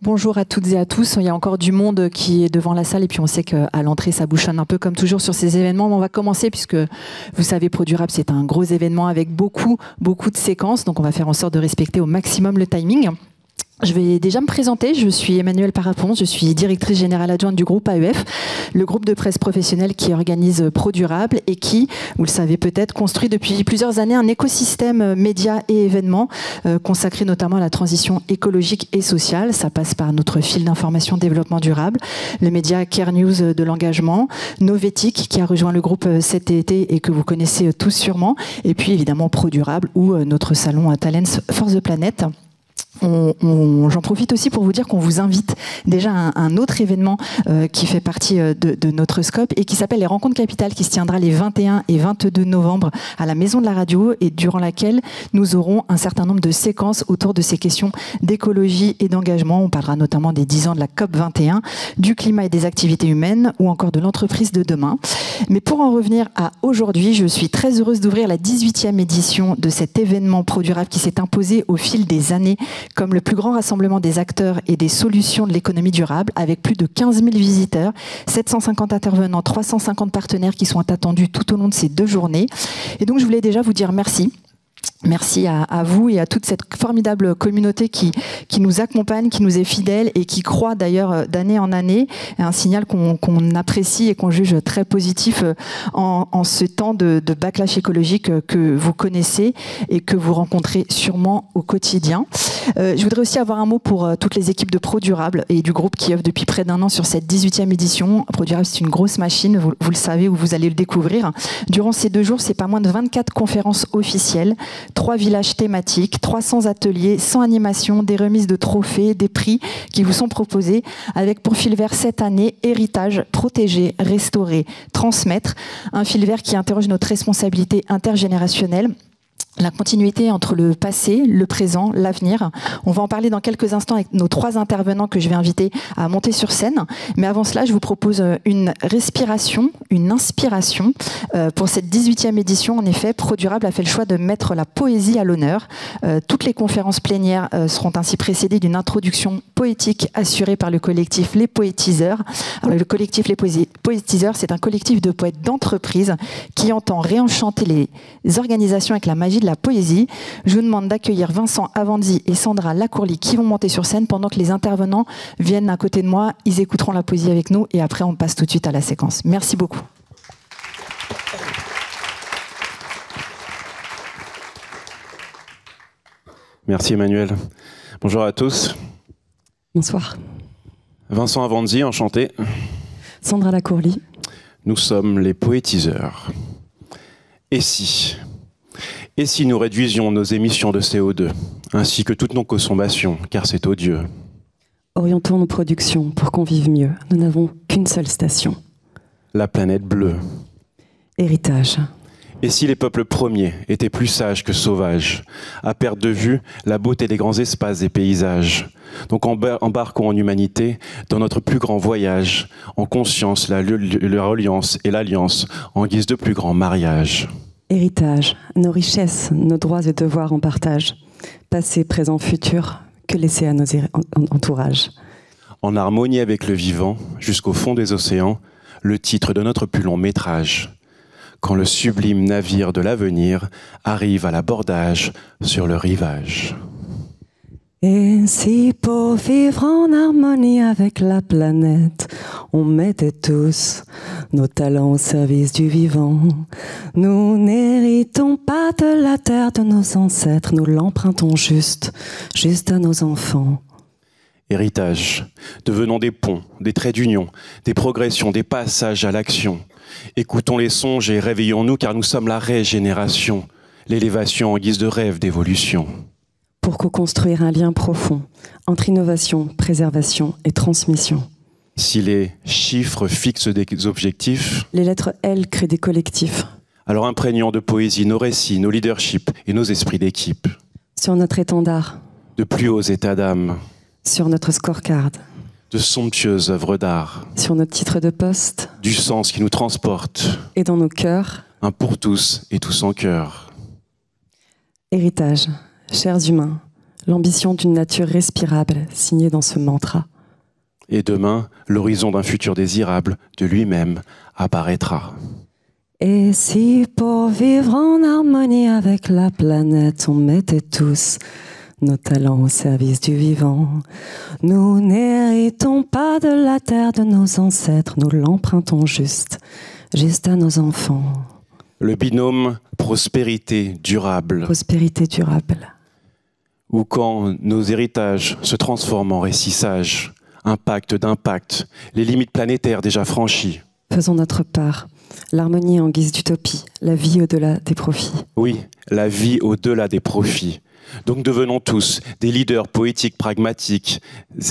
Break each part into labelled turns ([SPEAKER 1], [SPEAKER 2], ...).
[SPEAKER 1] Bonjour à toutes et à tous. Il y a encore du monde qui est devant la salle et puis on sait qu'à l'entrée ça bouchonne un peu comme toujours sur ces événements. Mais on va commencer puisque vous savez ProDurable c'est un gros événement avec beaucoup de séquences. Donc on va faire en sorte de respecter au maximum le timing. Je vais déjà me présenter, je suis Emmanuelle Parapon, je suis directrice générale adjointe du groupe AEF, le groupe de presse professionnelle qui organise ProDurable et qui, vous le savez peut-être, construit depuis plusieurs années un écosystème médias et événements consacré notamment à la transition écologique et sociale. Ça passe par notre fil d'information développement durable, le média Care News de l'engagement, Novetic qui a rejoint le groupe cet été et que vous connaissez tous sûrement, et puis évidemment ProDurable ou notre salon Talents for the Planet. J'en profite aussi pour vous dire qu'on vous invite déjà à un autre événement qui fait partie de notre scope et qui s'appelle les Rencontres Capitales, qui se tiendra les 21 et 22 novembre à la Maison de la Radio et durant laquelle nous aurons un certain nombre de séquences autour de ces questions d'écologie et d'engagement. On parlera notamment des 10 ans de la COP 21, du climat et des activités humaines ou encore de l'entreprise de demain. Mais pour en revenir à aujourd'hui, je suis très heureuse d'ouvrir la 18e édition de cet événement ProDurable qui s'est imposé au fil des années comme le plus grand rassemblement des acteurs et des solutions de l'économie durable, avec plus de 15 000 visiteurs, 750 intervenants, 350 partenaires qui sont attendus tout au long de ces 2 journées. Et donc je voulais déjà vous dire merci. Merci à vous et à toute cette formidable communauté qui nous accompagne, qui nous est fidèle et qui croit d'ailleurs d'année en année. Un signal qu'on apprécie et qu'on juge très positif en ce temps de backlash écologique que vous connaissez et que vous rencontrez sûrement au quotidien. Je voudrais aussi avoir un mot pour toutes les équipes de ProDurable et du groupe qui œuvre depuis près d'1 an sur cette 18e édition. ProDurable, c'est une grosse machine, vous le savez ou vous allez le découvrir. Durant ces 2 jours, c'est pas moins de 24 conférences officielles, 3 villages thématiques, 300 ateliers, 100 animations, des remises de trophées, des prix qui vous sont proposés avec pour fil vert cette année héritage, protéger, restaurer, transmettre. Un fil vert qui interroge notre responsabilité intergénérationnelle. La continuité entre le passé, le présent, l'avenir. On va en parler dans quelques instants avec nos 3 intervenants que je vais inviter à monter sur scène. Mais avant cela, je vous propose une respiration, une inspiration. Pour cette 18e édition, en effet, ProDurable a fait le choix de mettre la poésie à l'honneur. Toutes les conférences plénières seront ainsi précédées d'une introduction poétique assurée par le collectif Les Poétiseurs. Alors, le collectif Les Poétiseurs, c'est un collectif de poètes d'entreprise qui entend réenchanter les organisations avec la magie de la poésie. Je vous demande d'accueillir Vincent Avanzi et Sandra Lacourly qui vont monter sur scène pendant que les intervenants viennent à côté de moi. Ils écouteront la poésie avec nous et après on passe tout de suite à la séquence. Merci beaucoup.
[SPEAKER 2] Merci Emmanuel. Bonjour à tous.
[SPEAKER 3] Bonsoir.
[SPEAKER 2] Vincent Avanzi, enchanté.
[SPEAKER 3] Sandra Lacourly.
[SPEAKER 2] Nous sommes les Poétiseurs. Et si nous réduisions nos émissions de CO2, ainsi que toutes nos consommations, car c'est odieux.
[SPEAKER 3] Orientons nos productions pour qu'on vive mieux. Nous n'avons qu'une seule station.
[SPEAKER 2] La planète bleue.
[SPEAKER 3] Héritage.
[SPEAKER 2] Et si les peuples premiers étaient plus sages que sauvages, à perdre de vue la beauté des grands espaces et paysages. Donc embarquons en humanité dans notre plus grand voyage, en conscience, la reliance et l'alliance, en guise de plus grand mariage.
[SPEAKER 3] Héritage, nos richesses, nos droits et devoirs en partage. Passé, présent, futur, que laisser à nos entourages.
[SPEAKER 2] En harmonie avec le vivant, jusqu'au fond des océans, le titre de notre plus long métrage. Quand le sublime navire de l'avenir arrive à l'abordage sur le rivage.
[SPEAKER 3] Et si pour vivre en harmonie avec la planète, on mettait tous nos talents au service du vivant. Nous n'héritons pas de la terre de nos ancêtres, nous l'empruntons juste à nos enfants.
[SPEAKER 2] Héritage, devenons des ponts, des traits d'union, des progressions, des passages à l'action. Écoutons les songes et réveillons-nous car nous sommes la régénération, l'élévation en guise de rêve d'évolution.
[SPEAKER 3] Pour co-construire un lien profond entre innovation, préservation et transmission.
[SPEAKER 2] Si les chiffres fixent des objectifs,
[SPEAKER 3] les lettres L créent des collectifs.
[SPEAKER 2] Alors imprégnons de poésie nos récits, nos leaderships et nos esprits d'équipe.
[SPEAKER 3] Sur notre étendard.
[SPEAKER 2] De plus hauts états d'âme.
[SPEAKER 3] Sur notre scorecard.
[SPEAKER 2] De somptueuses œuvres d'art.
[SPEAKER 3] Sur notre titre de poste.
[SPEAKER 2] Du sens qui nous transporte.
[SPEAKER 3] Et dans nos cœurs.
[SPEAKER 2] Un pour tous et tous en cœur.
[SPEAKER 3] Héritage. Chers humains, l'ambition d'une nature respirable, signée dans ce mantra.
[SPEAKER 2] Et demain, l'horizon d'un futur désirable de lui-même apparaîtra.
[SPEAKER 3] Et si pour vivre en harmonie avec la planète, on mettait tous nos talents au service du vivant, nous n'héritons pas de la terre de nos ancêtres, nous l'empruntons juste à nos enfants.
[SPEAKER 2] Le binôme prospérité durable.
[SPEAKER 3] Prospérité durable.
[SPEAKER 2] Ou quand nos héritages se transforment en récits sages, un pacte d'impact, les limites planétaires déjà franchies.
[SPEAKER 3] Faisons notre part. L'harmonie en guise d'utopie, la vie au-delà des profits.
[SPEAKER 2] Oui, la vie au-delà des profits. Donc devenons tous des leaders poétiques, pragmatiques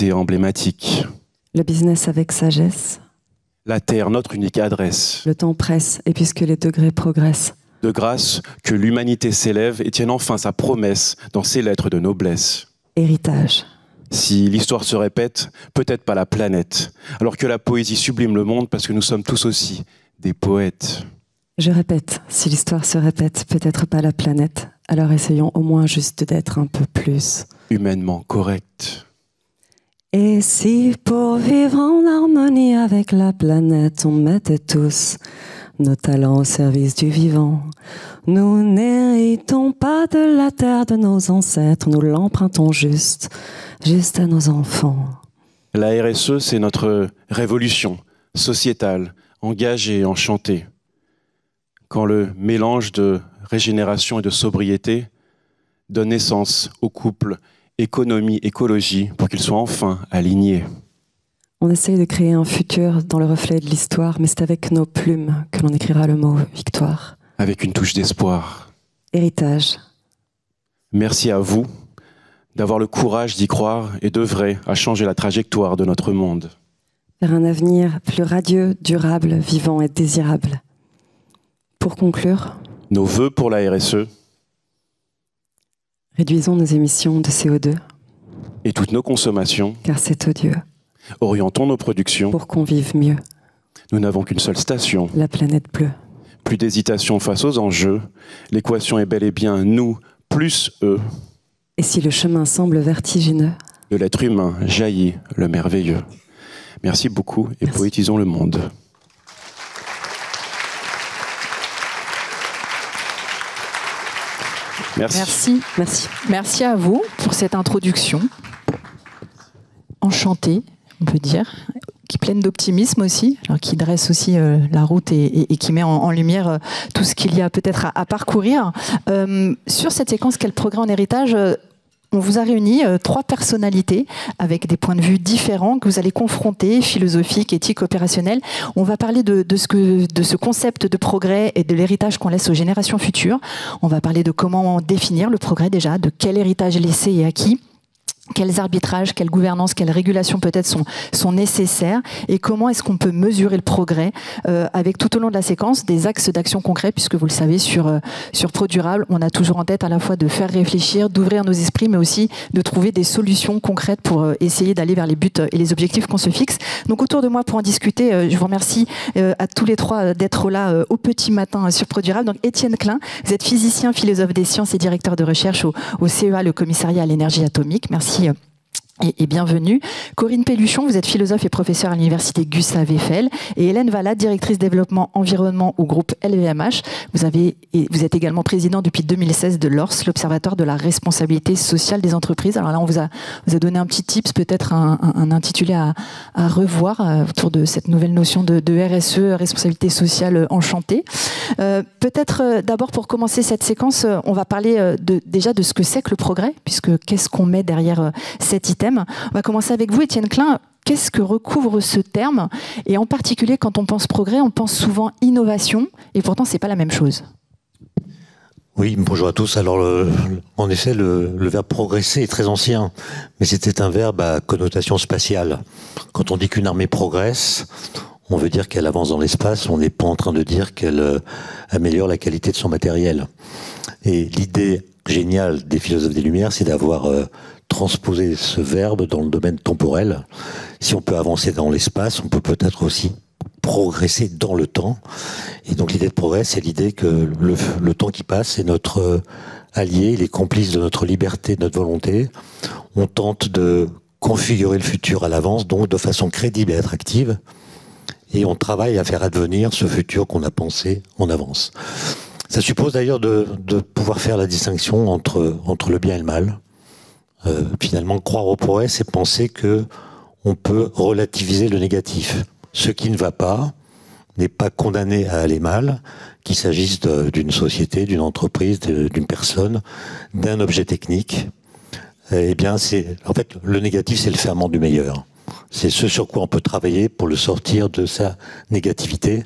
[SPEAKER 2] et emblématiques.
[SPEAKER 3] Le business avec sagesse.
[SPEAKER 2] La terre, notre unique adresse.
[SPEAKER 3] Le temps presse, et puisque les degrés progressent.
[SPEAKER 2] De grâce, que l'humanité s'élève et tienne enfin sa promesse dans ses lettres de noblesse.
[SPEAKER 3] Héritage.
[SPEAKER 2] Si l'histoire se répète, peut-être pas la planète, alors que la poésie sublime le monde parce que nous sommes tous aussi des poètes.
[SPEAKER 3] Je répète, si l'histoire se répète, peut-être pas la planète, alors essayons au moins juste d'être un peu plus
[SPEAKER 2] humainement correct.
[SPEAKER 3] Et si pour vivre en harmonie avec la planète, on mettait tous nos talents au service du vivant, nous n'héritons pas de la terre de nos ancêtres, nous l'empruntons juste à nos enfants.
[SPEAKER 2] La RSE, c'est notre révolution sociétale, engagée, enchantée. Quand le mélange de régénération et de sobriété donne naissance au couple économie-écologie pour qu'ils soient enfin alignés.
[SPEAKER 3] On essaye de créer un futur dans le reflet de l'histoire, mais c'est avec nos plumes que l'on écrira le mot victoire.
[SPEAKER 2] Avec une touche d'espoir.
[SPEAKER 3] Héritage.
[SPEAKER 2] Merci à vous d'avoir le courage d'y croire et d'œuvrer à changer la trajectoire de notre monde.
[SPEAKER 3] Vers un avenir plus radieux, durable, vivant et désirable. Pour conclure,
[SPEAKER 2] nos vœux pour la RSE.
[SPEAKER 3] Réduisons nos émissions de CO2.
[SPEAKER 2] Et toutes nos consommations.
[SPEAKER 3] Car c'est odieux.
[SPEAKER 2] Orientons nos productions.
[SPEAKER 3] Pour qu'on vive mieux.
[SPEAKER 2] Nous n'avons qu'une seule station.
[SPEAKER 3] La planète bleue.
[SPEAKER 2] Plus d'hésitation face aux enjeux. L'équation est bel et bien nous plus eux.
[SPEAKER 3] Et si le chemin semble vertigineux,
[SPEAKER 2] de l'être humain jaillit le merveilleux. Merci beaucoup et
[SPEAKER 3] Merci.
[SPEAKER 2] Poétisons le monde. Merci.
[SPEAKER 1] Merci.
[SPEAKER 3] merci.
[SPEAKER 1] Merci à vous pour cette introduction. Enchantée, on peut dire, qui est pleine d'optimisme aussi, alors qui dresse aussi la route et qui met en lumière tout ce qu'il y a peut-être à parcourir. Sur cette séquence Quel progrès en héritage, on vous a réuni 3 personnalités avec des points de vue différents que vous allez confronter, philosophiques, éthiques, opérationnels. On va parler de ce concept de progrès et de l'héritage qu'on laisse aux générations futures. On va parler de comment définir le progrès déjà, de quel héritage laisser et à qui. Quels arbitrages, quelle gouvernance, quelles régulations peut-être sont nécessaires et comment est-ce qu'on peut mesurer le progrès avec tout au long de la séquence des axes d'action concrets, puisque vous le savez sur ProDurable, on a toujours en tête à la fois de faire réfléchir, d'ouvrir nos esprits, mais aussi de trouver des solutions concrètes pour essayer d'aller vers les buts et les objectifs qu'on se fixe. Donc autour de moi pour en discuter, je vous remercie à tous les 3 d'être là au petit matin sur ProDurable. Donc Étienne Klein, vous êtes physicien, philosophe des sciences et directeur de recherche au CEA, le commissariat à l'énergie atomique. Merci et bienvenue. Corinne Pelluchon, vous êtes philosophe et professeure à l'université Gustave Eiffel. Et Hélène Valade, directrice développement environnement au groupe LVMH. Vous êtes également président depuis 2016 de l'ORS, l'Observatoire de la responsabilité sociale des entreprises. Alors là, on vous a donné un petit tips, peut-être un intitulé à revoir autour de cette nouvelle notion de RSE, responsabilité sociale enchantée. Peut-être d'abord pour commencer cette séquence, on va parler déjà de ce que c'est que le progrès, puisque qu'est-ce qu'on met derrière cet item. On va commencer avec vous, Étienne Klein. Qu'est-ce que recouvre ce terme? Et en particulier, quand on pense progrès, on pense souvent innovation, et pourtant, ce n'est pas la même chose.
[SPEAKER 4] Oui, bonjour à tous. Alors, en effet, le verbe progresser est très ancien, mais c'était un verbe à connotation spatiale. Quand on dit qu'une armée progresse, on veut dire qu'elle avance dans l'espace, on n'est pas en train de dire qu'elle améliore la qualité de son matériel. Et l'idée géniale des philosophes des Lumières, c'est d'avoir transposer ce verbe dans le domaine temporel. Si on peut avancer dans l'espace, on peut peut-être aussi progresser dans le temps. Et donc l'idée de progrès, c'est l'idée que le temps qui passe est notre alliés, il est complice de notre liberté, de notre volonté. On tente de configurer le futur à l'avance, donc de façon crédible et attractive, et on travaille à faire advenir ce futur qu'on a pensé en avance. Ça suppose d'ailleurs de pouvoir faire la distinction entre le bien et le mal. Finalement, croire au progrès, c'est penser que on peut relativiser le négatif. Ce qui ne va pas n'est pas condamné à aller mal, qu'il s'agisse d'une société, d'une entreprise, d'une personne, d'un objet technique. Eh bien, en fait, le négatif, c'est le ferment du meilleur. C'est ce sur quoi on peut travailler pour le sortir de sa négativité.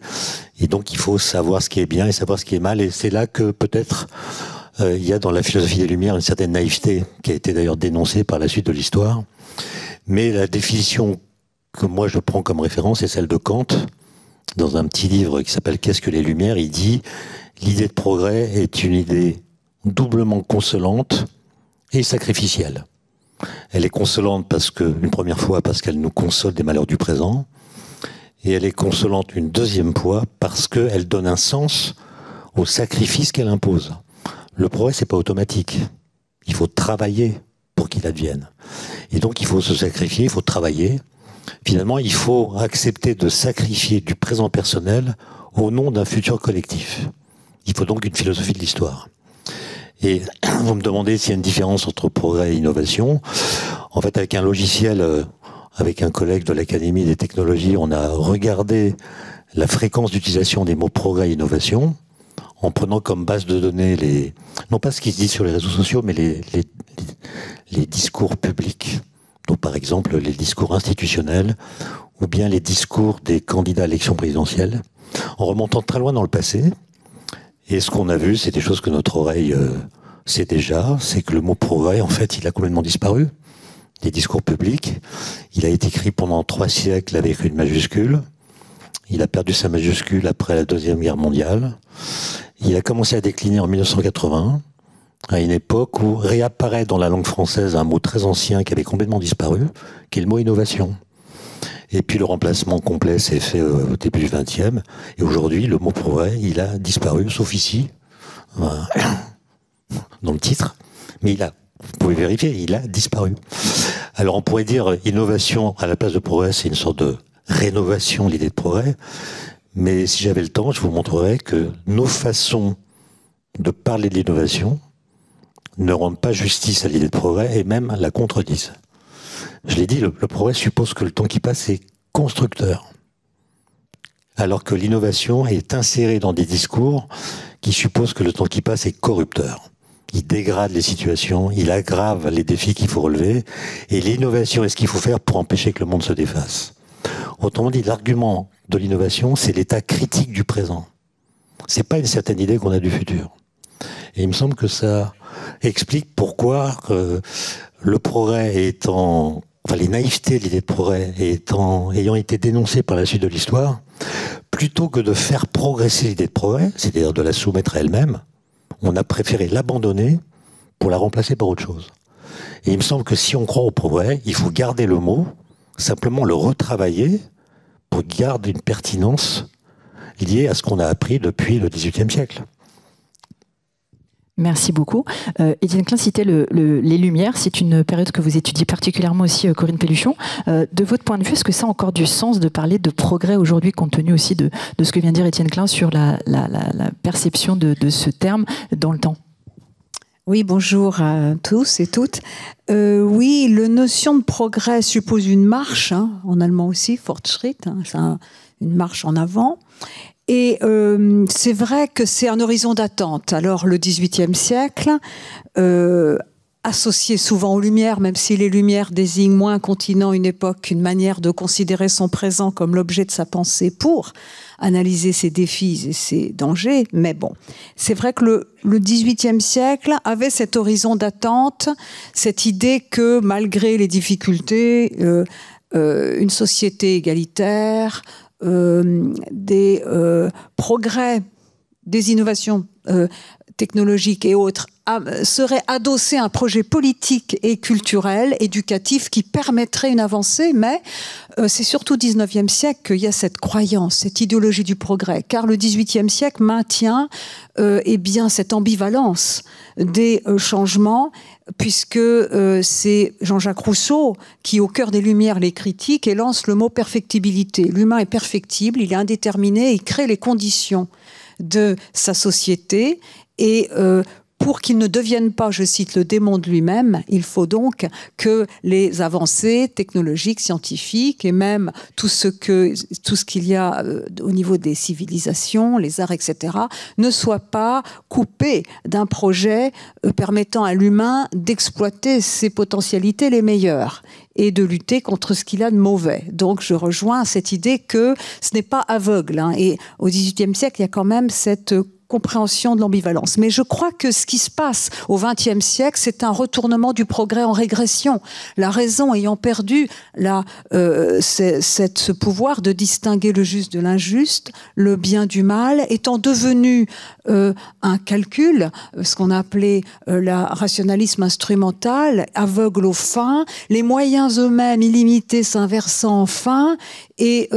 [SPEAKER 4] Et donc, il faut savoir ce qui est bien et savoir ce qui est mal. Et c'est là que peut-être il y a dans la philosophie des Lumières une certaine naïveté qui a été d'ailleurs dénoncée par la suite de l'histoire. Mais la définition que moi je prends comme référence est celle de Kant. Dans un petit livre qui s'appelle « Qu'est-ce que les Lumières ?», il dit « L'idée de progrès est une idée doublement consolante et sacrificielle. Elle est consolante une première fois parce qu'elle nous console des malheurs du présent, et elle est consolante une deuxième fois parce qu'elle donne un sens au sacrifice qu'elle impose. Le progrès, c'est pas automatique. Il faut travailler pour qu'il advienne. Et donc, il faut se sacrifier, il faut travailler. Finalement, il faut accepter de sacrifier du présent personnel au nom d'un futur collectif. Il faut donc une philosophie de l'histoire. Et vous me demandez s'il y a une différence entre progrès et innovation. En fait, avec un logiciel, avec un collègue de l'Académie des technologies, on a regardé la fréquence d'utilisation des mots progrès et innovation, en prenant comme base de données non pas ce qui se dit sur les réseaux sociaux, mais les discours publics. Donc, par exemple, les discours institutionnels, ou bien les discours des candidats à l'élection présidentielle, en remontant très loin dans le passé. Et ce qu'on a vu, c'est des choses que notre oreille sait déjà, c'est que le mot progrès, en fait, il a complètement disparu des discours publics. Il a été écrit pendant 3 siècles avec une majuscule. Il a perdu sa majuscule après la Deuxième Guerre mondiale. Il a commencé à décliner en 1980, à une époque où réapparaît dans la langue française un mot très ancien qui avait complètement disparu, qui est le mot innovation. Et puis le remplacement complet s'est fait au début du XXe. Et aujourd'hui, le mot progrès, il a disparu, sauf ici, dans le titre. Mais vous pouvez vérifier, il a disparu. Alors on pourrait dire innovation à la place de progrès, c'est une sorte de rénovation de l'idée de progrès. Mais si j'avais le temps, je vous montrerais que nos façons de parler de l'innovation ne rendent pas justice à l'idée de progrès et même la contredisent. Je l'ai dit, le progrès suppose que le temps qui passe est constructeur. Alors que l'innovation est insérée dans des discours qui supposent que le temps qui passe est corrupteur. Il dégrade les situations, il aggrave les défis qu'il faut relever, et l'innovation est ce qu'il faut faire pour empêcher que le monde se défasse. Autrement dit, l'argument de l'innovation, c'est l'état critique du présent. C'est pas une certaine idée qu'on a du futur. Et il me semble que ça explique pourquoi le progrès les naïvetés de l'idée de progrès ayant été dénoncées par la suite de l'histoire, plutôt que de faire progresser l'idée de progrès, c'est-à-dire de la soumettre à elle-même, on a préféré l'abandonner pour la remplacer par autre chose. Et il me semble que si on croit au progrès, il faut garder le mot, simplement le retravailler pour garder une pertinence liée à ce qu'on a appris depuis le XVIIIe siècle.
[SPEAKER 1] Merci beaucoup. Étienne Klein citait les Lumières. C'est une période que vous étudiez particulièrement aussi, Corinne Pelluchon. De votre point de vue, est-ce que ça a encore du sens de parler de progrès aujourd'hui, compte tenu aussi de ce que vient de dire Étienne Klein sur la perception de ce terme dans le temps?
[SPEAKER 5] Oui, bonjour à tous et toutes. Oui, la notion de progrès suppose une marche, en allemand aussi, Fortschritt, c'est une marche en avant. Et c'est vrai que c'est un horizon d'attente. Alors le XVIIIe siècle, associé souvent aux Lumières, même si les Lumières désignent moins un continent, une époque, une manière de considérer son présent comme l'objet de sa pensée pour analyser ses défis et ses dangers. Mais bon, c'est vrai que le XVIIIe siècle avait cet horizon d'attente, cette idée que malgré les difficultés, une société égalitaire, des progrès, des innovations technologiques et autres serait adossé à un projet politique et culturel, éducatif, qui permettrait une avancée, mais c'est surtout au XIXe siècle qu'il y a cette croyance, cette idéologie du progrès, car le XVIIIe siècle maintient eh bien, cette ambivalence des changements, puisque c'est Jean-Jacques Rousseau qui, au cœur des Lumières, les critique et lance le mot perfectibilité. L'humain est perfectible, il est indéterminé, il crée les conditions de sa société, et pour qu'il ne devienne pas, je cite, le démon de lui-même, il faut donc que les avancées technologiques, scientifiques et même tout ce qu'il y a au niveau des civilisations, les arts, etc., ne soient pas coupés d'un projet permettant à l'humain d'exploiter ses potentialités les meilleures et de lutter contre ce qu'il a de mauvais. Donc je rejoins cette idée que ce n'est pas aveugle, hein. Et au XVIIIe siècle, il y a quand même cette compréhension de l'ambivalence. Mais je crois que ce qui se passe au XXe siècle, c'est un retournement du progrès en régression. La raison ayant perdu ce pouvoir de distinguer le juste de l'injuste, le bien du mal, étant devenu un calcul, ce qu'on a appelé le rationalisme instrumental, aveugle aux fins, les moyens eux-mêmes illimités s'inversant en fins, et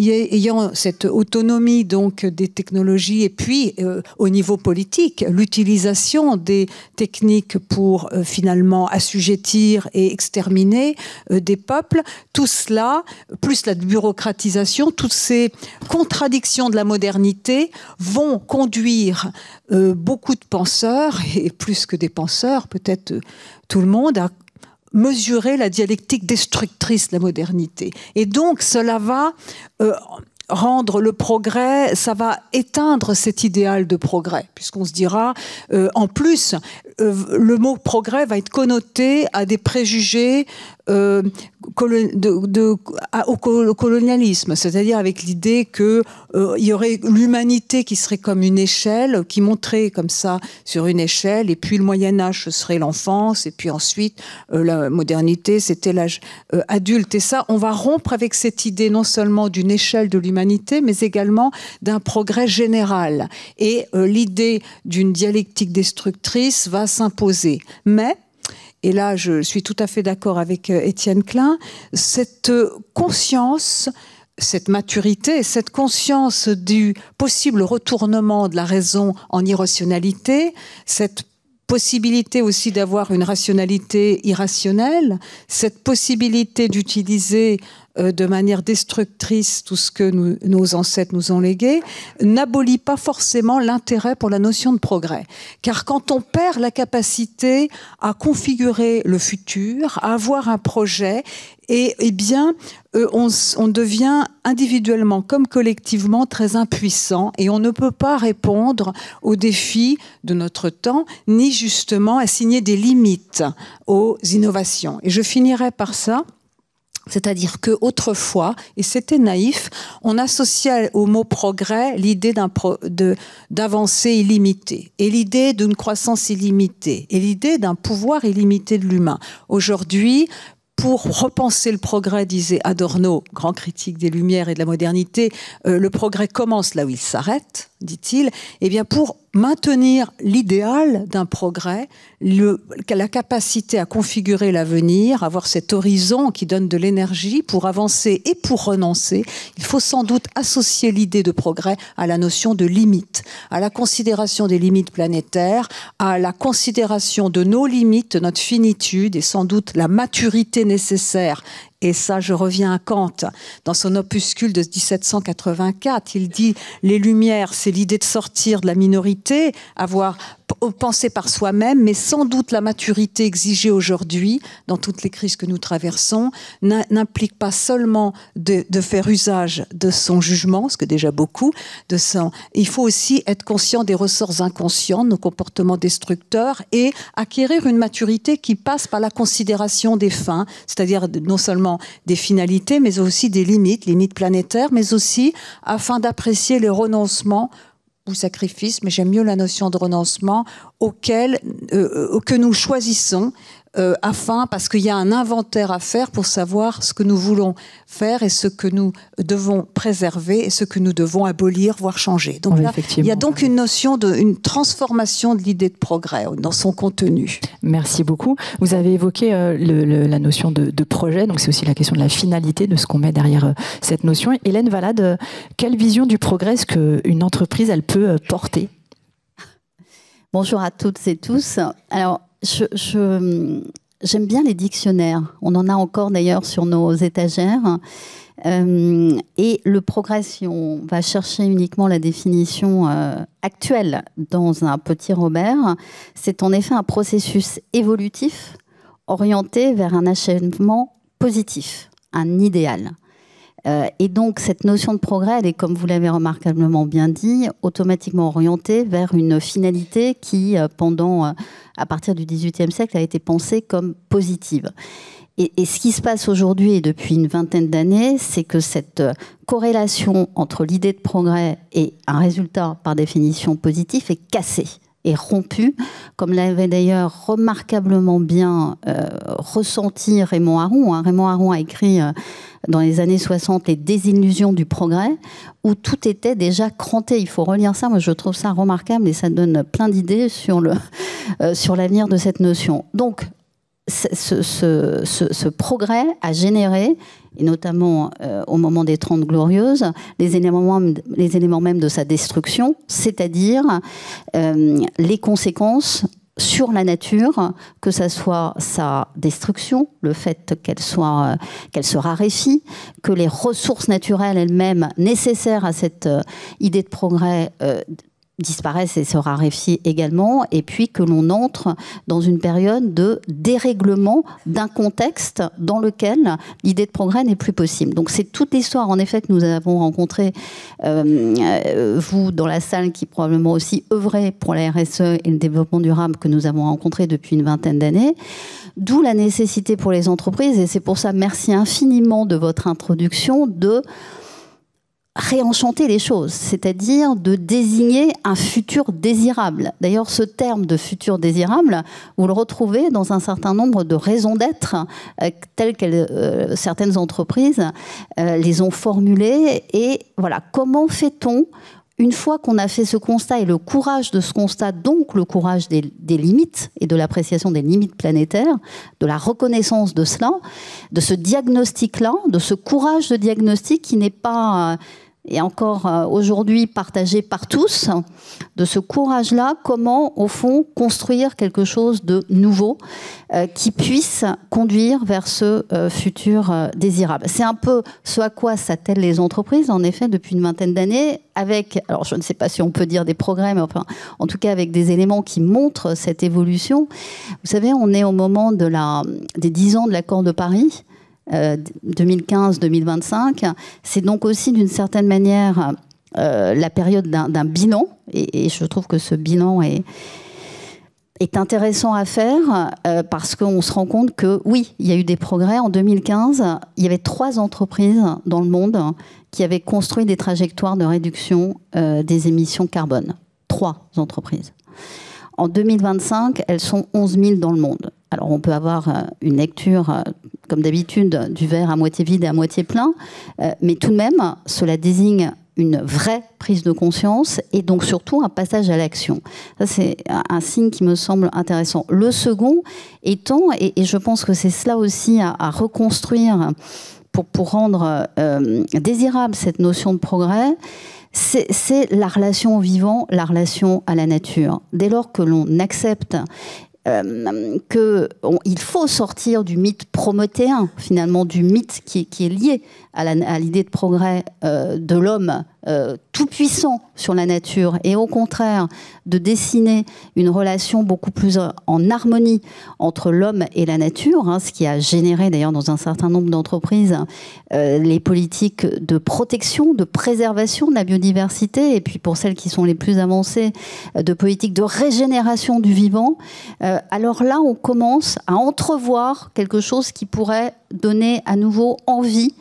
[SPEAKER 5] ayant cette autonomie donc des technologies, et puis au niveau politique, l'utilisation des techniques pour finalement assujettir et exterminer des peuples, tout cela, plus la bureaucratisation, toutes ces contradictions de la modernité vont conduire beaucoup de penseurs, et plus que des penseurs, peut-être tout le monde, à mesurer la dialectique destructrice de la modernité. Et donc, cela va rendre le progrès, ça va éteindre cet idéal de progrès, puisqu'on se dira, en plus, le mot progrès va être connoté à des préjugés au colonialisme, c'est-à-dire avec l'idée que il y aurait l'humanité qui serait comme une échelle, qui monterait comme ça sur une échelle, et puis le Moyen-Âge, ce serait l'enfance, et puis ensuite la modernité, c'était l'âge adulte. Et ça, on va rompre avec cette idée non seulement d'une échelle de l'humanité, mais également d'un progrès général. Et l'idée d'une dialectique destructrice va s'imposer. Mais et là, je suis tout à fait d'accord avec Étienne Klein, cette conscience, cette maturité, cette conscience du possible retournement de la raison en irrationalité, cette possibilité aussi d'avoir une rationalité irrationnelle, cette possibilité d'utiliser de manière destructrice tout ce que nos ancêtres nous ont légué, n'abolit pas forcément l'intérêt pour la notion de progrès. Car quand on perd la capacité à configurer le futur, à avoir un projet, eh bien, on devient individuellement comme collectivement très impuissant, et on ne peut pas répondre aux défis de notre temps, ni justement assigner des limites aux innovations. Et je finirai par ça. C'est-à-dire qu'autrefois, et c'était naïf, on associait au mot progrès l'idée d'avancée illimitée, et l'idée d'une croissance illimitée, et l'idée d'un pouvoir illimité de l'humain. Aujourd'hui, pour repenser le progrès, disait Adorno, grand critique des Lumières et de la modernité, le progrès commence là où il s'arrête, dit-il. Eh bien, pour maintenir l'idéal d'un progrès, la capacité à configurer l'avenir, avoir cet horizon qui donne de l'énergie pour avancer et pour renoncer, il faut sans doute associer l'idée de progrès à la notion de limite, à la considération des limites planétaires, à la considération de nos limites, de notre finitude, et sans doute la maturité nécessaire. Et ça, je reviens à Kant, dans son opuscule de 1784, il dit « Les Lumières, c'est l'idée de sortir de la minorité, avoir pensé par soi-même, mais sans doute la maturité exigée aujourd'hui, dans toutes les crises que nous traversons, n'implique pas seulement de faire usage de son jugement, ce que déjà beaucoup, il faut aussi être conscient des ressorts inconscients, de nos comportements destructeurs, et acquérir une maturité qui passe par la considération des fins, c'est-à-dire non seulement des finalités, mais aussi des limites planétaires, mais aussi afin d'apprécier les renoncements ou sacrifices, mais j'aime mieux la notion de renoncement, que nous choisissons parce qu'il y a un inventaire à faire pour savoir ce que nous voulons faire et ce que nous devons préserver et ce que nous devons abolir, voire changer. Donc là, il y a donc une notion une transformation de l'idée de progrès dans son contenu.
[SPEAKER 1] Merci beaucoup. Vous avez évoqué la notion de projet, donc c'est aussi la question de la finalité, de ce qu'on met derrière cette notion. Hélène Valade, quelle vision du progrès est-ce qu'une entreprise elle peut porter?
[SPEAKER 6] Bonjour à toutes et tous. Alors, j'aime bien les dictionnaires. On en a encore d'ailleurs sur nos étagères. Et le progrès, si on va chercher uniquement la définition actuelle dans un petit Robert, c'est en effet un processus évolutif orienté vers un achèvement positif, un idéal. Et donc, cette notion de progrès, elle est, comme vous l'avez remarquablement bien dit, automatiquement orientée vers une finalité qui, à partir du XVIIIe siècle, a été pensée comme positive. Et ce qui se passe aujourd'hui et depuis une vingtaine d'années, c'est que cette corrélation entre l'idée de progrès et un résultat, par définition, positif est cassée, est rompue, comme l'avait d'ailleurs remarquablement bien ressenti Raymond Aron. Raymond Aron a écrit dans les années 60 Les désillusions du progrès, où tout était déjà cranté. Il faut relire ça, moi je trouve ça remarquable et ça donne plein d'idées sur l'avenir de cette notion. Donc, ce progrès a généré, et notamment au moment des 30 Glorieuses, les éléments même de sa destruction, c'est-à-dire les conséquences sur la nature, que ça soit sa destruction, le fait qu'elle se raréfie, que les ressources naturelles elles-mêmes nécessaires à cette idée de progrès disparaissent et se raréfient également, et puis que l'on entre dans une période de dérèglement d'un contexte dans lequel l'idée de progrès n'est plus possible. Donc c'est toute l'histoire en effet que nous avons rencontrée, vous dans la salle qui probablement aussi œuvrez pour la RSE et le développement durable, que nous avons rencontré depuis une vingtaine d'années, d'où la nécessité pour les entreprises, et c'est pour ça merci infiniment de votre introduction, de réenchanter les choses, c'est-à-dire de désigner un futur désirable. D'ailleurs, ce terme de futur désirable, vous le retrouvez dans un certain nombre de raisons d'être telles que certaines entreprises les ont formulées. Et voilà, comment fait-on, une fois qu'on a fait ce constat et le courage de ce constat, donc le courage des limites et de l'appréciation des limites planétaires, de la reconnaissance de cela, de ce diagnostic-là, de ce courage de diagnostic qui n'est pas... et encore aujourd'hui partagé par tous, de ce courage-là, comment, au fond, construire quelque chose de nouveau qui puisse conduire vers ce futur désirable. C'est un peu ce à quoi s'attellent les entreprises, en effet, depuis une vingtaine d'années, avec, alors je ne sais pas si on peut dire des progrès, mais enfin, en tout cas avec des éléments qui montrent cette évolution. Vous savez, on est au moment des 10 ans de l'accord de Paris, 2015-2025, c'est donc aussi d'une certaine manière la période d'un bilan, et je trouve que ce bilan est intéressant à faire parce qu'on se rend compte que oui, il y a eu des progrès. En 2015, il y avait 3 entreprises dans le monde qui avaient construit des trajectoires de réduction des émissions carbone. 3 entreprises. En 2025, elles sont 11 000 dans le monde. Alors on peut avoir une lecture, comme d'habitude, du verre à moitié vide et à moitié plein, mais tout de même, cela désigne une vraie prise de conscience et donc surtout un passage à l'action. Ça, c'est un signe qui me semble intéressant. Le second étant, et je pense que c'est cela aussi à reconstruire pour rendre désirable cette notion de progrès, c'est la relation au vivant, la relation à la nature. Dès lors que l'on accepte qu'il faut sortir du mythe prométhéen, finalement du mythe qui est lié à l'idée de progrès de l'homme tout-puissant sur la nature, et au contraire de dessiner une relation beaucoup plus en harmonie entre l'homme et la nature, ce qui a généré d'ailleurs dans un certain nombre d'entreprises les politiques de protection, de préservation de la biodiversité, et puis pour celles qui sont les plus avancées, de politiques de régénération du vivant. Alors là, on commence à entrevoir quelque chose qui pourrait donner à nouveau envie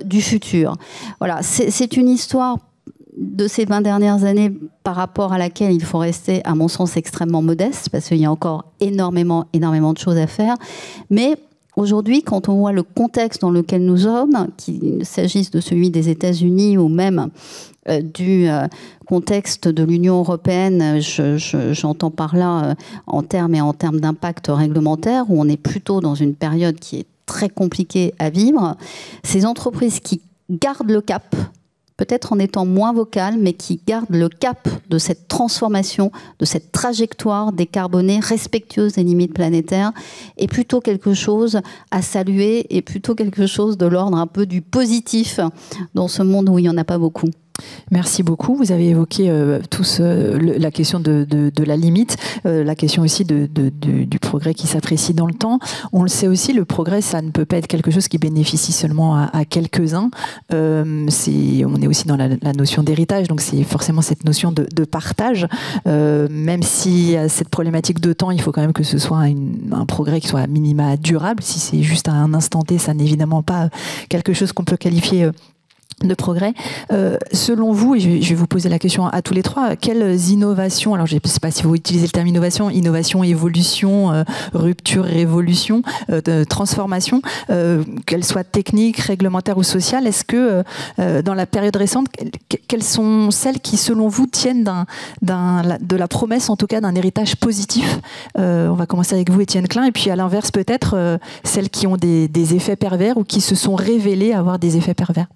[SPEAKER 6] du futur. Voilà, c'est une histoire de ces 20 dernières années par rapport à laquelle il faut rester, à mon sens, extrêmement modeste, parce qu'il y a encore énormément de choses à faire. Mais aujourd'hui, quand on voit le contexte dans lequel nous sommes, qu'il s'agisse de celui des États-Unis ou même du contexte de l'Union européenne, j'entends par là en termes d'impact réglementaire, où on est plutôt dans une période qui est très compliquée à vivre, ces entreprises qui gardent le cap, peut-être en étant moins vocales, mais qui gardent le cap de cette transformation, de cette trajectoire décarbonée, respectueuse des limites planétaires, est plutôt quelque chose à saluer et plutôt quelque chose de l'ordre un peu du positif dans ce monde où il n'y en a pas beaucoup.
[SPEAKER 1] Merci beaucoup. Vous avez évoqué tous la question de la limite, la question aussi du progrès qui s'apprécie dans le temps. On le sait aussi, le progrès, ça ne peut pas être quelque chose qui bénéficie seulement à quelques-uns. On est aussi dans la notion d'héritage, donc c'est forcément cette notion de partage. Même si à cette problématique de temps, il faut quand même que ce soit un progrès qui soit à minima durable. Si c'est juste à un instant T, ça n'est évidemment pas quelque chose qu'on peut qualifier de progrès. Selon vous, et je vais vous poser la question à tous les trois, quelles innovations, alors je ne sais pas si vous utilisez le terme innovation, évolution, rupture, révolution, transformation, qu'elles soient techniques, réglementaires ou sociales, est-ce que dans la période récente, quelles sont celles qui, selon vous, tiennent de la promesse, en tout cas, d'un héritage positif? On va commencer avec vous, Étienne Klein, et puis à l'inverse, peut-être, celles qui ont des effets pervers ou qui se sont révélées avoir des effets pervers.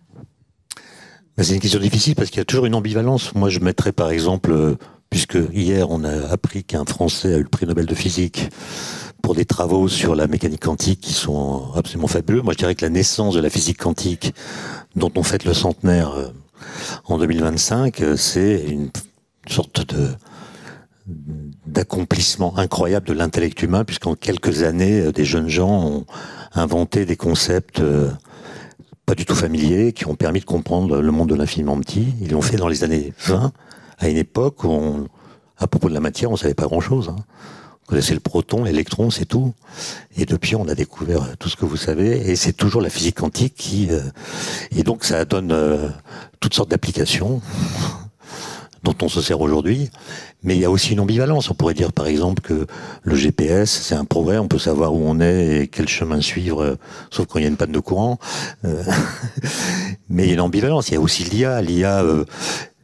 [SPEAKER 4] C'est une question difficile parce qu'il y a toujours une ambivalence. Moi, je mettrais par exemple, puisque hier on a appris qu'un Français a eu le prix Nobel de physique pour des travaux sur la mécanique quantique qui sont absolument fabuleux. Moi, je dirais que la naissance de la physique quantique, dont on fête le centenaire en 2025, c'est une sorte d'accomplissement incroyable de l'intellect humain, puisqu'en quelques années, des jeunes gens ont inventé des concepts pas du tout familiers, qui ont permis de comprendre le monde de l'infiniment petit. Ils l'ont fait dans les années 20, à une époque où, à propos de la matière, on savait pas grand-chose. On connaissait le proton, l'électron, c'est tout. Et depuis, on a découvert tout ce que vous savez. Et c'est toujours la physique quantique qui... et donc, ça donne toutes sortes d'applications dont on se sert aujourd'hui. Mais il y a aussi une ambivalence. On pourrait dire, par exemple, que le GPS, c'est un progrès. On peut savoir où on est et quel chemin suivre, sauf quand il y a une panne de courant. Mais il y a une ambivalence. Il y a aussi l'IA. L'IA,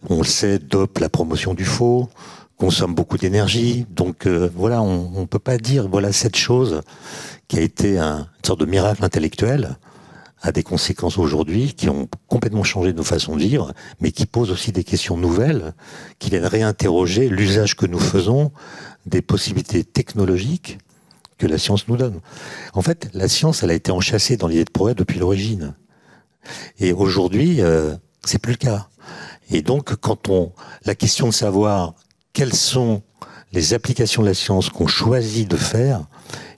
[SPEAKER 4] on le sait, dope la promotion du faux, consomme beaucoup d'énergie. Donc voilà, on peut pas dire, voilà, cette chose qui a été une sorte de miracle intellectuel a des conséquences aujourd'hui qui ont complètement changé nos façons de vivre, mais qui posent aussi des questions nouvelles, qui viennent réinterroger l'usage que nous faisons des possibilités technologiques que la science nous donne. En fait, la science, elle a été enchâssée dans l'idée de progrès depuis l'origine. Et aujourd'hui, c'est plus le cas. Et donc, la question de savoir quelles sont les applications de la science qu'on choisit de faire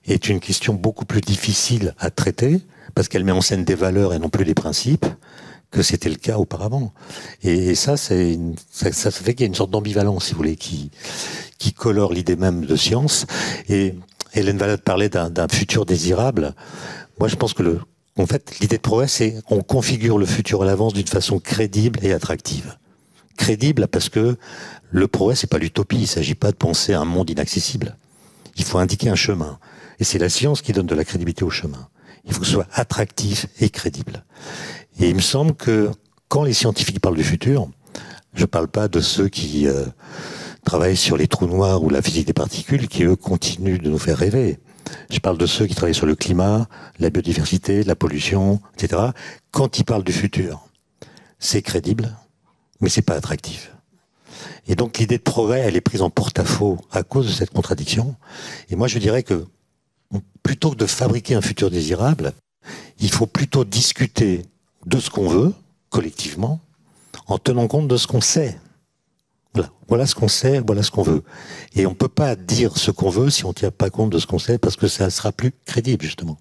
[SPEAKER 4] est une question beaucoup plus difficile à traiter, parce qu'elle met en scène des valeurs et non plus des principes, que c'était le cas auparavant. Et ça fait qu'il y a une sorte d'ambivalence, si vous voulez, qui colore l'idée même de science. Et Hélène Valade parlait d'un futur désirable. Moi, je pense que en fait, l'idée de progrès, c'est on configure le futur à l'avance d'une façon crédible et attractive. Crédible parce que le progrès, c'est pas l'utopie. Il s'agit pas de penser à un monde inaccessible. Il faut indiquer un chemin. Et c'est la science qui donne de la crédibilité au chemin. Il faut que ce soit attractif et crédible. Et il me semble que quand les scientifiques parlent du futur, je parle pas de ceux qui travaillent sur les trous noirs ou la physique des particules, qui eux continuent de nous faire rêver. Je parle de ceux qui travaillent sur le climat, la biodiversité, la pollution, etc. Quand ils parlent du futur, c'est crédible, mais c'est pas attractif. Et donc l'idée de progrès, elle est prise en porte-à-faux à cause de cette contradiction. Et moi, je dirais que plutôt que de fabriquer un futur désirable, il faut plutôt discuter de ce qu'on veut, collectivement, en tenant compte de ce qu'on sait. Voilà ce qu'on sait, voilà ce qu'on veut. Et on ne peut pas dire ce qu'on veut si on ne tient pas compte de ce qu'on sait, parce que ça sera plus crédible, justement.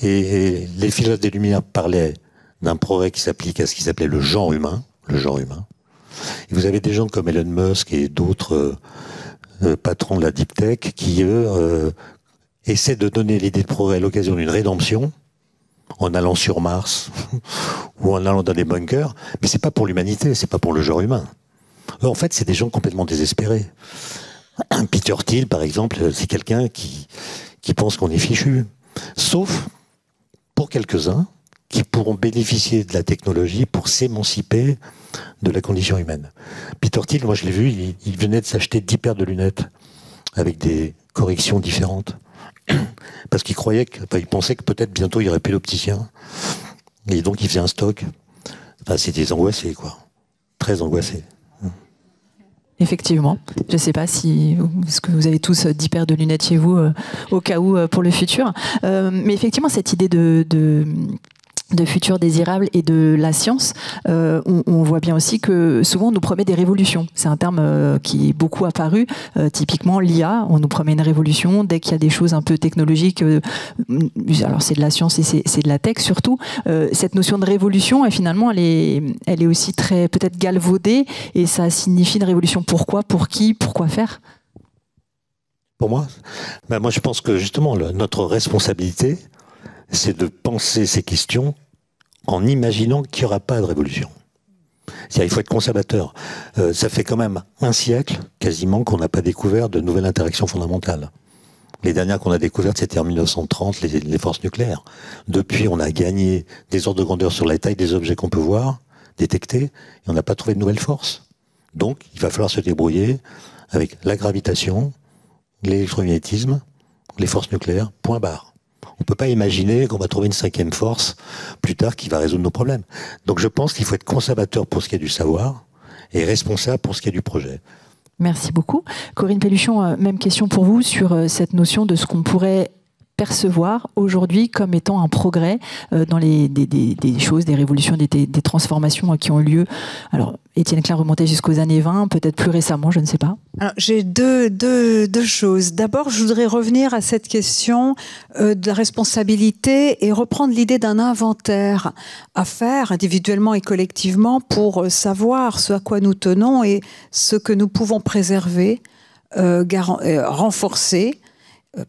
[SPEAKER 4] Et les philosophes des Lumières parlaient d'un progrès qui s'applique à ce qu'ils appelaient le genre humain. Le genre humain. Et vous avez des gens comme Elon Musk et d'autres patrons de la deep tech qui, eux, essaient de donner l'idée de progrès à l'occasion d'une rédemption, en allant sur Mars ou en allant dans des bunkers, mais c'est pas pour l'humanité, c'est pas pour le genre humain. Eux, en fait, c'est des gens complètement désespérés. Peter Thiel, par exemple, c'est quelqu'un qui pense qu'on est fichu. Sauf pour quelques-uns qui pourront bénéficier de la technologie pour s'émanciper de la condition humaine. Peter Thiel, moi je l'ai vu, il venait de s'acheter 10 paires de lunettes avec des corrections différentes. Parce qu'il croyait il pensait que peut-être bientôt il n'y aurait plus d'opticien. Et donc il faisait un stock. Enfin, c'était angoissé, quoi. Très angoissé.
[SPEAKER 1] Effectivement. Je ne sais pas si est-ce que vous avez tous 10 paires de lunettes chez vous au cas où pour le futur. Mais effectivement, cette idée de futur désirable et de la science, on voit bien aussi que souvent on nous promet des révolutions. C'est un terme qui est beaucoup apparu. Typiquement l'IA, on nous promet une révolution dès qu'il y a des choses un peu technologiques. Alors c'est de la science et c'est de la tech surtout. Cette notion de révolution, finalement, elle est aussi très peut-être galvaudée et ça signifie une révolution. Pourquoi, pour qui, pourquoi faire ?
[SPEAKER 4] Pour moi, moi je pense que justement notre responsabilité, c'est de penser ces questions en imaginant qu'il n'y aura pas de révolution. C'est-à-dire, il faut être conservateur. Ça fait quand même un siècle, quasiment, qu'on n'a pas découvert de nouvelles interactions fondamentales. Les dernières qu'on a découvertes, c'était en 1930, les forces nucléaires. Depuis, on a gagné des ordres de grandeur sur la taille des objets qu'on peut voir, détecter, et on n'a pas trouvé de nouvelles forces. Donc, il va falloir se débrouiller avec la gravitation, l'électromagnétisme, les forces nucléaires, point barre. On ne peut pas imaginer qu'on va trouver une 5e force plus tard qui va résoudre nos problèmes. Donc je pense qu'il faut être conservateur pour ce qui est du savoir et responsable pour ce qui est du projet.
[SPEAKER 1] Merci beaucoup. Corinne Pelluchon, même question pour vous sur cette notion de ce qu'on pourrait percevoir aujourd'hui comme étant un progrès dans des choses, des révolutions, des transformations qui ont eu lieu. Alors, Étienne Klein remontait jusqu'aux années 20, peut-être plus récemment, je ne sais pas.
[SPEAKER 5] Alors, j'ai deux choses. D'abord, je voudrais revenir à cette question de la responsabilité et reprendre l'idée d'un inventaire à faire individuellement et collectivement pour savoir ce à quoi nous tenons et ce que nous pouvons préserver, renforcer,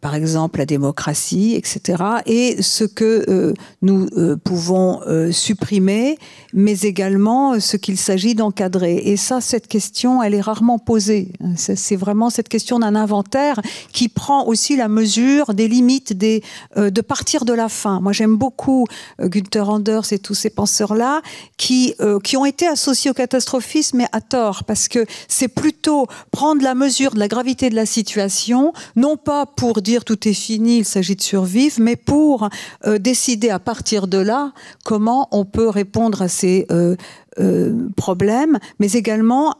[SPEAKER 5] par exemple la démocratie, etc., et ce que nous pouvons supprimer, mais également ce qu'il s'agit d'encadrer. Et ça, cette question, elle est rarement posée. C'est vraiment cette question d'un inventaire qui prend aussi la mesure des limites de partir de la fin. Moi, j'aime beaucoup Günther Anders et tous ces penseurs-là qui ont été associés au catastrophisme, mais à tort, parce que c'est plutôt prendre la mesure de la gravité de la situation, non pas pour dire tout est fini, il s'agit de survivre, mais pour décider à partir de là comment on peut répondre à ces problèmes, mais également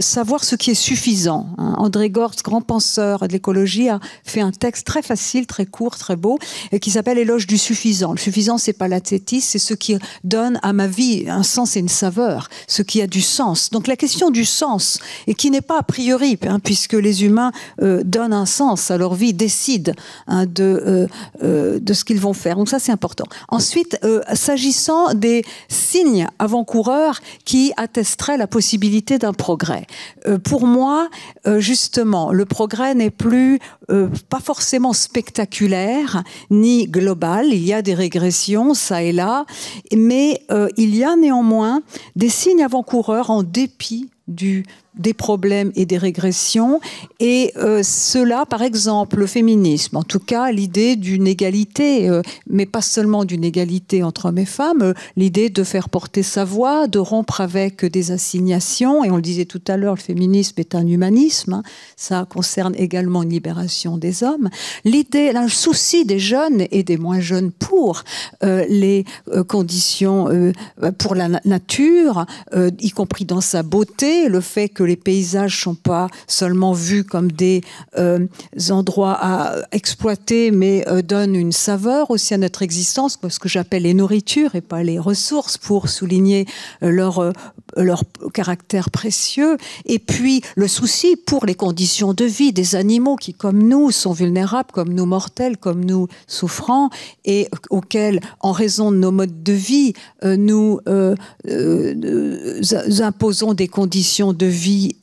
[SPEAKER 5] savoir ce qui est suffisant. André Gortz, grand penseur de l'écologie, a fait un texte très facile, très court, très beau, et qui s'appelle Éloge du suffisant. Le suffisant, c'est pas l'ascétisme, c'est ce qui donne à ma vie un sens et une saveur, ce qui a du sens. Donc la question du sens, et qui n'est pas a priori, puisque les humains donnent un sens à leur vie, décident de ce qu'ils vont faire. Donc ça, c'est important. Ensuite, s'agissant des signes avant-coureurs qui attesteraient la possibilité d'un progrès. Pour moi, justement, le progrès n'est plus pas forcément spectaculaire ni global. Il y a des régressions, ça et là, mais il y a néanmoins des signes avant-coureurs en dépit des problèmes et des régressions, et cela, par exemple, le féminisme, en tout cas l'idée d'une égalité, mais pas seulement d'une égalité entre hommes et femmes, l'idée de faire porter sa voix, de rompre avec des assignations, et on le disait tout à l'heure, le féminisme est un humanisme, ça concerne également une libération des hommes, l'idée, le souci des jeunes et des moins jeunes pour les conditions, pour la nature, y compris dans sa beauté, le fait que les paysages sont pas seulement vus comme des endroits à exploiter, mais donnent une saveur aussi à notre existence, ce que j'appelle les nourritures et pas les ressources, pour souligner leur leur caractère précieux, et puis le souci pour les conditions de vie des animaux qui, comme nous, sont vulnérables, comme nous mortels, comme nous souffrants, et auxquels, en raison de nos modes de vie, nous imposons des conditions de vie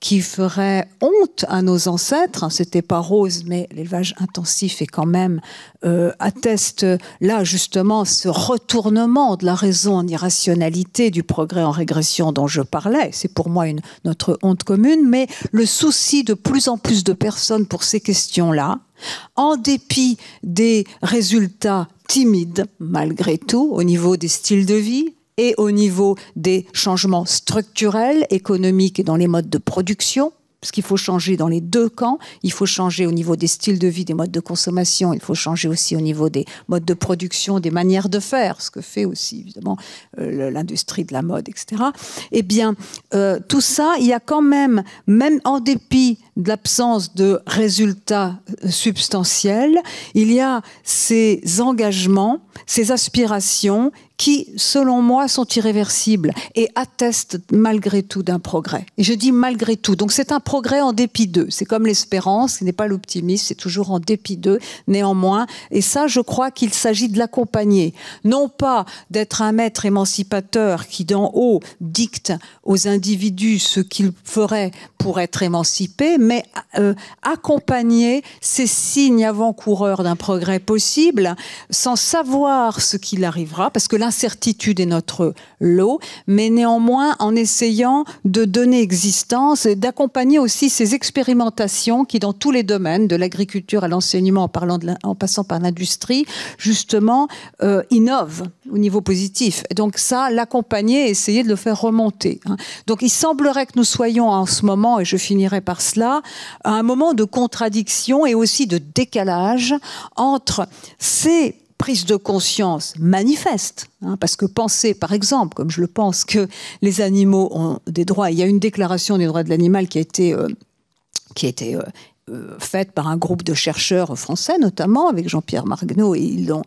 [SPEAKER 5] qui feraient honte à nos ancêtres. C'était pas rose, mais l'élevage intensif est quand même atteste là justement ce retournement de la raison en irrationalité, du progrès en régression dont je parlais. C'est pour moi notre honte commune, mais le souci de plus en plus de personnes pour ces questions-là, en dépit des résultats timides, malgré tout, au niveau des styles de vie et au niveau des changements structurels, économiques et dans les modes de production. Parce qu'il faut changer dans les deux camps, il faut changer au niveau des styles de vie, des modes de consommation, il faut changer aussi au niveau des modes de production, des manières de faire, ce que fait aussi évidemment l'industrie de la mode, etc. Eh bien, tout ça, il y a quand même en dépit de l'absence de résultats substantiels, il y a ces engagements, ces aspirations qui, selon moi, sont irréversibles et attestent malgré tout d'un progrès. Et je dis malgré tout. Donc c'est un progrès en dépit d'eux. C'est comme l'espérance, ce n'est pas l'optimisme, c'est toujours en dépit d'eux, néanmoins. Et ça, je crois qu'il s'agit de l'accompagner. Non pas d'être un maître émancipateur qui, d'en haut, dicte aux individus ce qu'ils feraient pour être émancipés, mais accompagner ces signes avant-coureurs d'un progrès possible sans savoir ce qu'il arrivera, parce que l'incertitude est notre lot, mais néanmoins en essayant de donner existence et d'accompagner aussi ces expérimentations qui, dans tous les domaines, de l'agriculture à l'enseignement, en passant par l'industrie, justement, innovent au niveau positif. Et donc ça, l'accompagner et essayer de le faire remonter. Donc il semblerait que nous soyons en ce moment, et je finirai par cela, à un moment de contradiction et aussi de décalage entre ces prise de conscience manifeste, parce que penser, par exemple, comme je le pense, que les animaux ont des droits, il y a une déclaration des droits de l'animal qui a été faite par un groupe de chercheurs français, notamment, avec Jean-Pierre Marguenot, et ils l'ont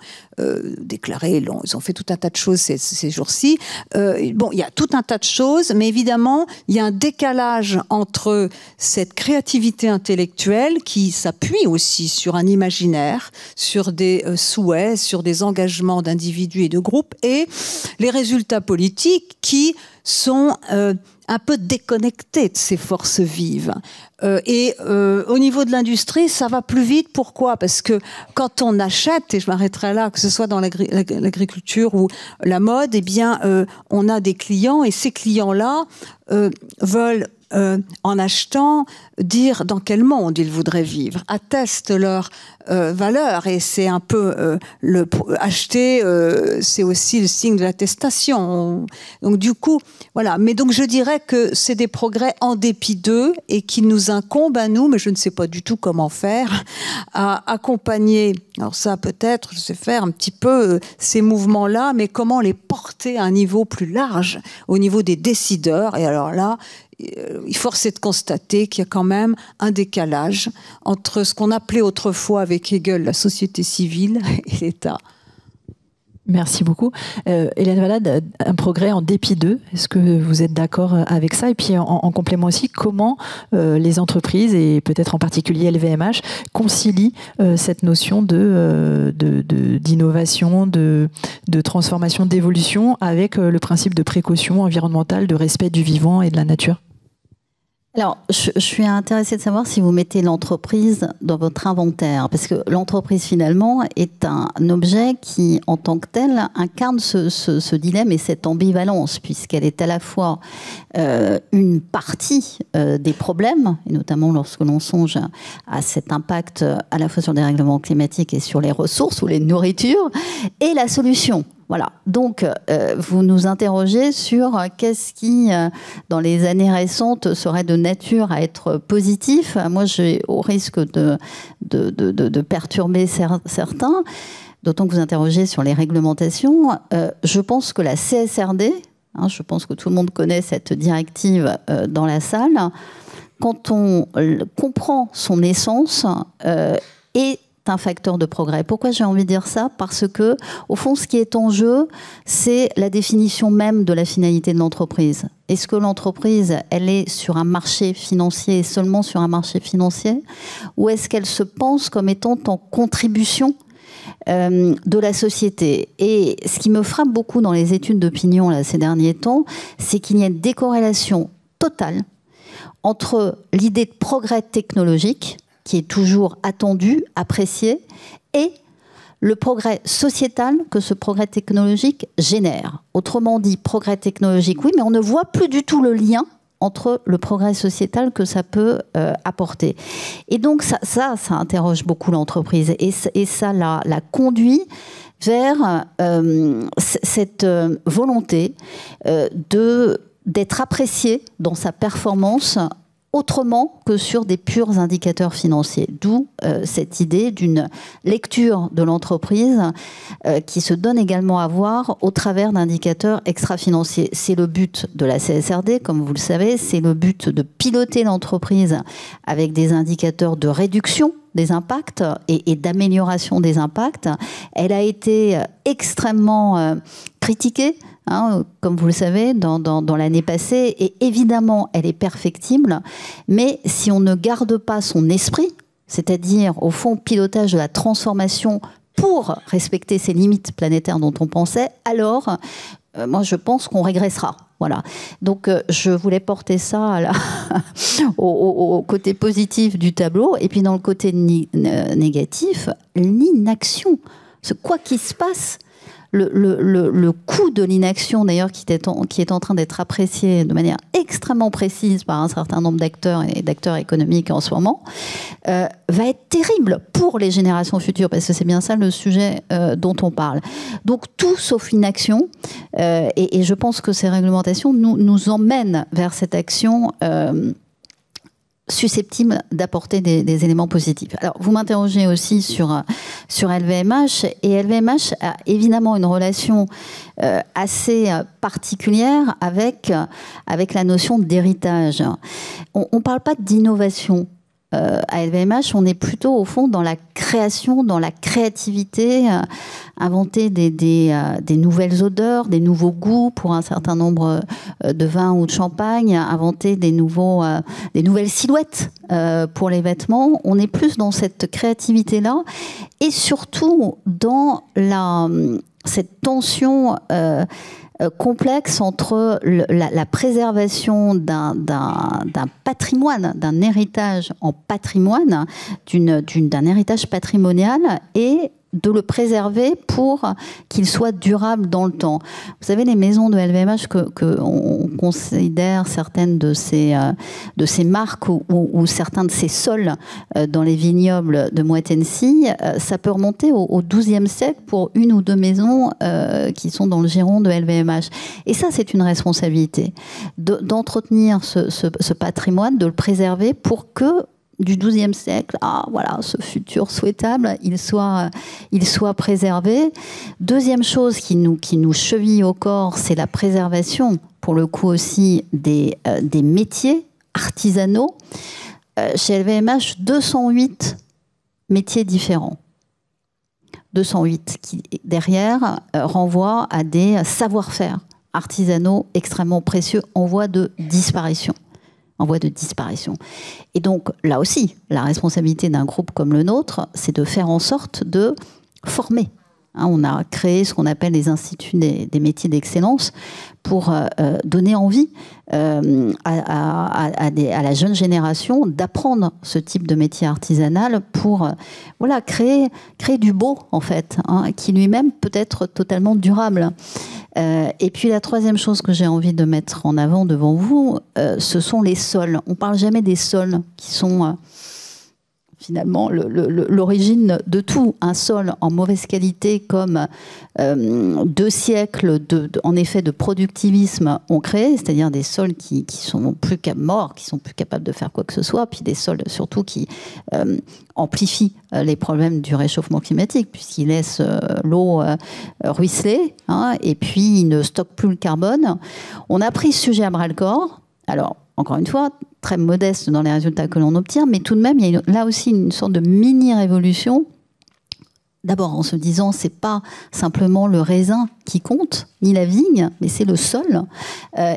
[SPEAKER 5] déclaré, ils ont fait tout un tas de choses ces jours-ci. Bon, il y a tout un tas de choses, mais évidemment, il y a un décalage entre cette créativité intellectuelle qui s'appuie aussi sur un imaginaire, sur des souhaits, sur des engagements d'individus et de groupes, et les résultats politiques qui sont un peu déconnectés de ces forces vives. Au niveau de l'industrie, ça va plus vite. Pourquoi ? Parce que quand on achète, et je m'arrêterai là, que ce soit dans l'agriculture ou la mode, eh bien, on a des clients, et ces clients-là veulent, en achetant, dire dans quel monde ils voudraient vivre, attestent leur valeur, et c'est un peu acheter, c'est aussi le signe de l'attestation. Donc du coup, voilà. Mais donc je dirais que c'est des progrès en dépit d'eux et qui nous incombent à nous, mais je ne sais pas du tout comment faire, à accompagner. Alors ça, peut-être, je sais faire un petit peu ces mouvements-là, mais comment les porter à un niveau plus large, au niveau des décideurs. Et alors là, il force est de constater qu'il y a quand même un décalage entre ce qu'on appelait autrefois avec Hegel la société civile et l'État.
[SPEAKER 1] Merci beaucoup. Hélène Valade, un progrès en dépit d'eux, est-ce que vous êtes d'accord avec ça? Et puis en complément aussi, comment les entreprises, et peut-être en particulier LVMH, concilient cette notion d'innovation, de transformation, d'évolution avec le principe de précaution environnementale, de respect du vivant et de la nature?
[SPEAKER 6] Alors, je suis intéressée de savoir si vous mettez l'entreprise dans votre inventaire, parce que l'entreprise, finalement, est un objet qui, en tant que tel, incarne ce dilemme et cette ambivalence, puisqu'elle est à la fois une partie des problèmes, et notamment lorsque l'on songe à cet impact à la fois sur les règlements climatiques et sur les ressources ou les nourritures, et la solution. Voilà. Donc, vous nous interrogez sur qu'est-ce qui, dans les années récentes, serait de nature à être positif. Moi, au risque de perturber certains, d'autant que vous interrogez sur les réglementations, je pense que la CSRD, je pense que tout le monde connaît cette directive dans la salle, quand on comprend son essence, est un facteur de progrès. Pourquoi j'ai envie de dire ça? Parce que, au fond, ce qui est en jeu, c'est la définition même de la finalité de l'entreprise. Est-ce que l'entreprise, elle est sur un marché financier, seulement sur un marché financier, ou est-ce qu'elle se pense comme étant en contribution de la société? Et ce qui me frappe beaucoup dans les études d'opinion là, ces derniers temps, c'est qu'il y a une décorrélation totale entre l'idée de progrès technologique, qui est toujours attendu, apprécié, et le progrès sociétal que ce progrès technologique génère. Autrement dit, progrès technologique, oui, mais on ne voit plus du tout le lien entre le progrès sociétal que ça peut apporter. Et donc, ça interroge beaucoup l'entreprise, et ça la conduit vers cette volonté d'être apprécié dans sa performance autrement que sur des purs indicateurs financiers. D'où cette idée d'une lecture de l'entreprise qui se donne également à voir au travers d'indicateurs extra-financiers. C'est le but de la CSRD, comme vous le savez, c'est le but de piloter l'entreprise avec des indicateurs de réduction des impacts et d'amélioration des impacts. Elle a été extrêmement critiquée, comme vous le savez, dans l'année passée, et évidemment, elle est perfectible, mais si on ne garde pas son esprit, c'est-à-dire, au fond, pilotage de la transformation pour respecter ces limites planétaires dont on pensait, alors, moi, je pense qu'on régressera. Voilà. Donc, je voulais porter ça au côté positif du tableau, et puis dans le côté négatif, l'inaction. Quoi qu'il se passe, le coût de l'inaction, d'ailleurs, qui est en train d'être apprécié de manière extrêmement précise par un certain nombre d'acteurs et d'acteurs économiques en ce moment, va être terrible pour les générations futures, parce que c'est bien ça le sujet dont on parle. Donc tout sauf inaction, et je pense que ces réglementations nous emmènent vers cette action susceptible d'apporter des éléments positifs. Alors, vous m'interrogez aussi sur LVMH, et LVMH a évidemment une relation assez particulière avec la notion d'héritage. On ne parle pas d'innovation. À LVMH, on est plutôt au fond dans la création, dans la créativité, inventer des nouvelles odeurs, des nouveaux goûts pour un certain nombre de vins ou de champagne, inventer des nouvelles silhouettes pour les vêtements. On est plus dans cette créativité-là, et surtout dans cette tension complexe entre la préservation d'un patrimoine, d'un héritage en patrimoine, d'un héritage patrimonial, et de le préserver pour qu'il soit durable dans le temps. Vous savez, les maisons de LVMH qu'on considère certaines de ces marques ou certains de ces sols dans les vignobles de Moët-Hennessy, ça peut remonter au XIIe siècle pour une ou deux maisons qui sont dans le giron de LVMH. Et ça, c'est une responsabilité d'entretenir ce patrimoine, de le préserver pour que du XIIe siècle, ce futur souhaitable, il soit préservé. Deuxième chose qui nous cheville au corps, c'est la préservation, pour le coup aussi, des métiers artisanaux. Chez LVMH, 208 métiers différents. 208 qui, derrière, renvoient à des savoir-faire artisanaux extrêmement précieux en voie de disparition. Et donc, là aussi, la responsabilité d'un groupe comme le nôtre, c'est de faire en sorte de former. On a créé ce qu'on appelle les instituts des métiers d'excellence pour donner envie à la jeune génération d'apprendre ce type de métier artisanal pour créer du beau, en fait, qui lui-même peut être totalement durable. Et puis la troisième chose que j'ai envie de mettre en avant devant vous, ce sont les sols. On ne parle jamais des sols qui sont finalement l'origine de tout. Un sol en mauvaise qualité, comme 2 siècles en effet de productivisme ont créé, c'est-à-dire des sols qui sont plus morts, qui sont plus capables de faire quoi que ce soit, puis des sols surtout qui amplifient les problèmes du réchauffement climatique, puisqu'ils laissent l'eau ruisseler, et puis ils ne stockent plus le carbone. On a pris ce sujet à bras-le-corps. Alors, encore une fois, très modeste dans les résultats que l'on obtient, mais tout de même, il y a là aussi une sorte de mini-révolution D'abord en se disant c'est pas simplement le raisin qui compte, ni la vigne, mais c'est le sol.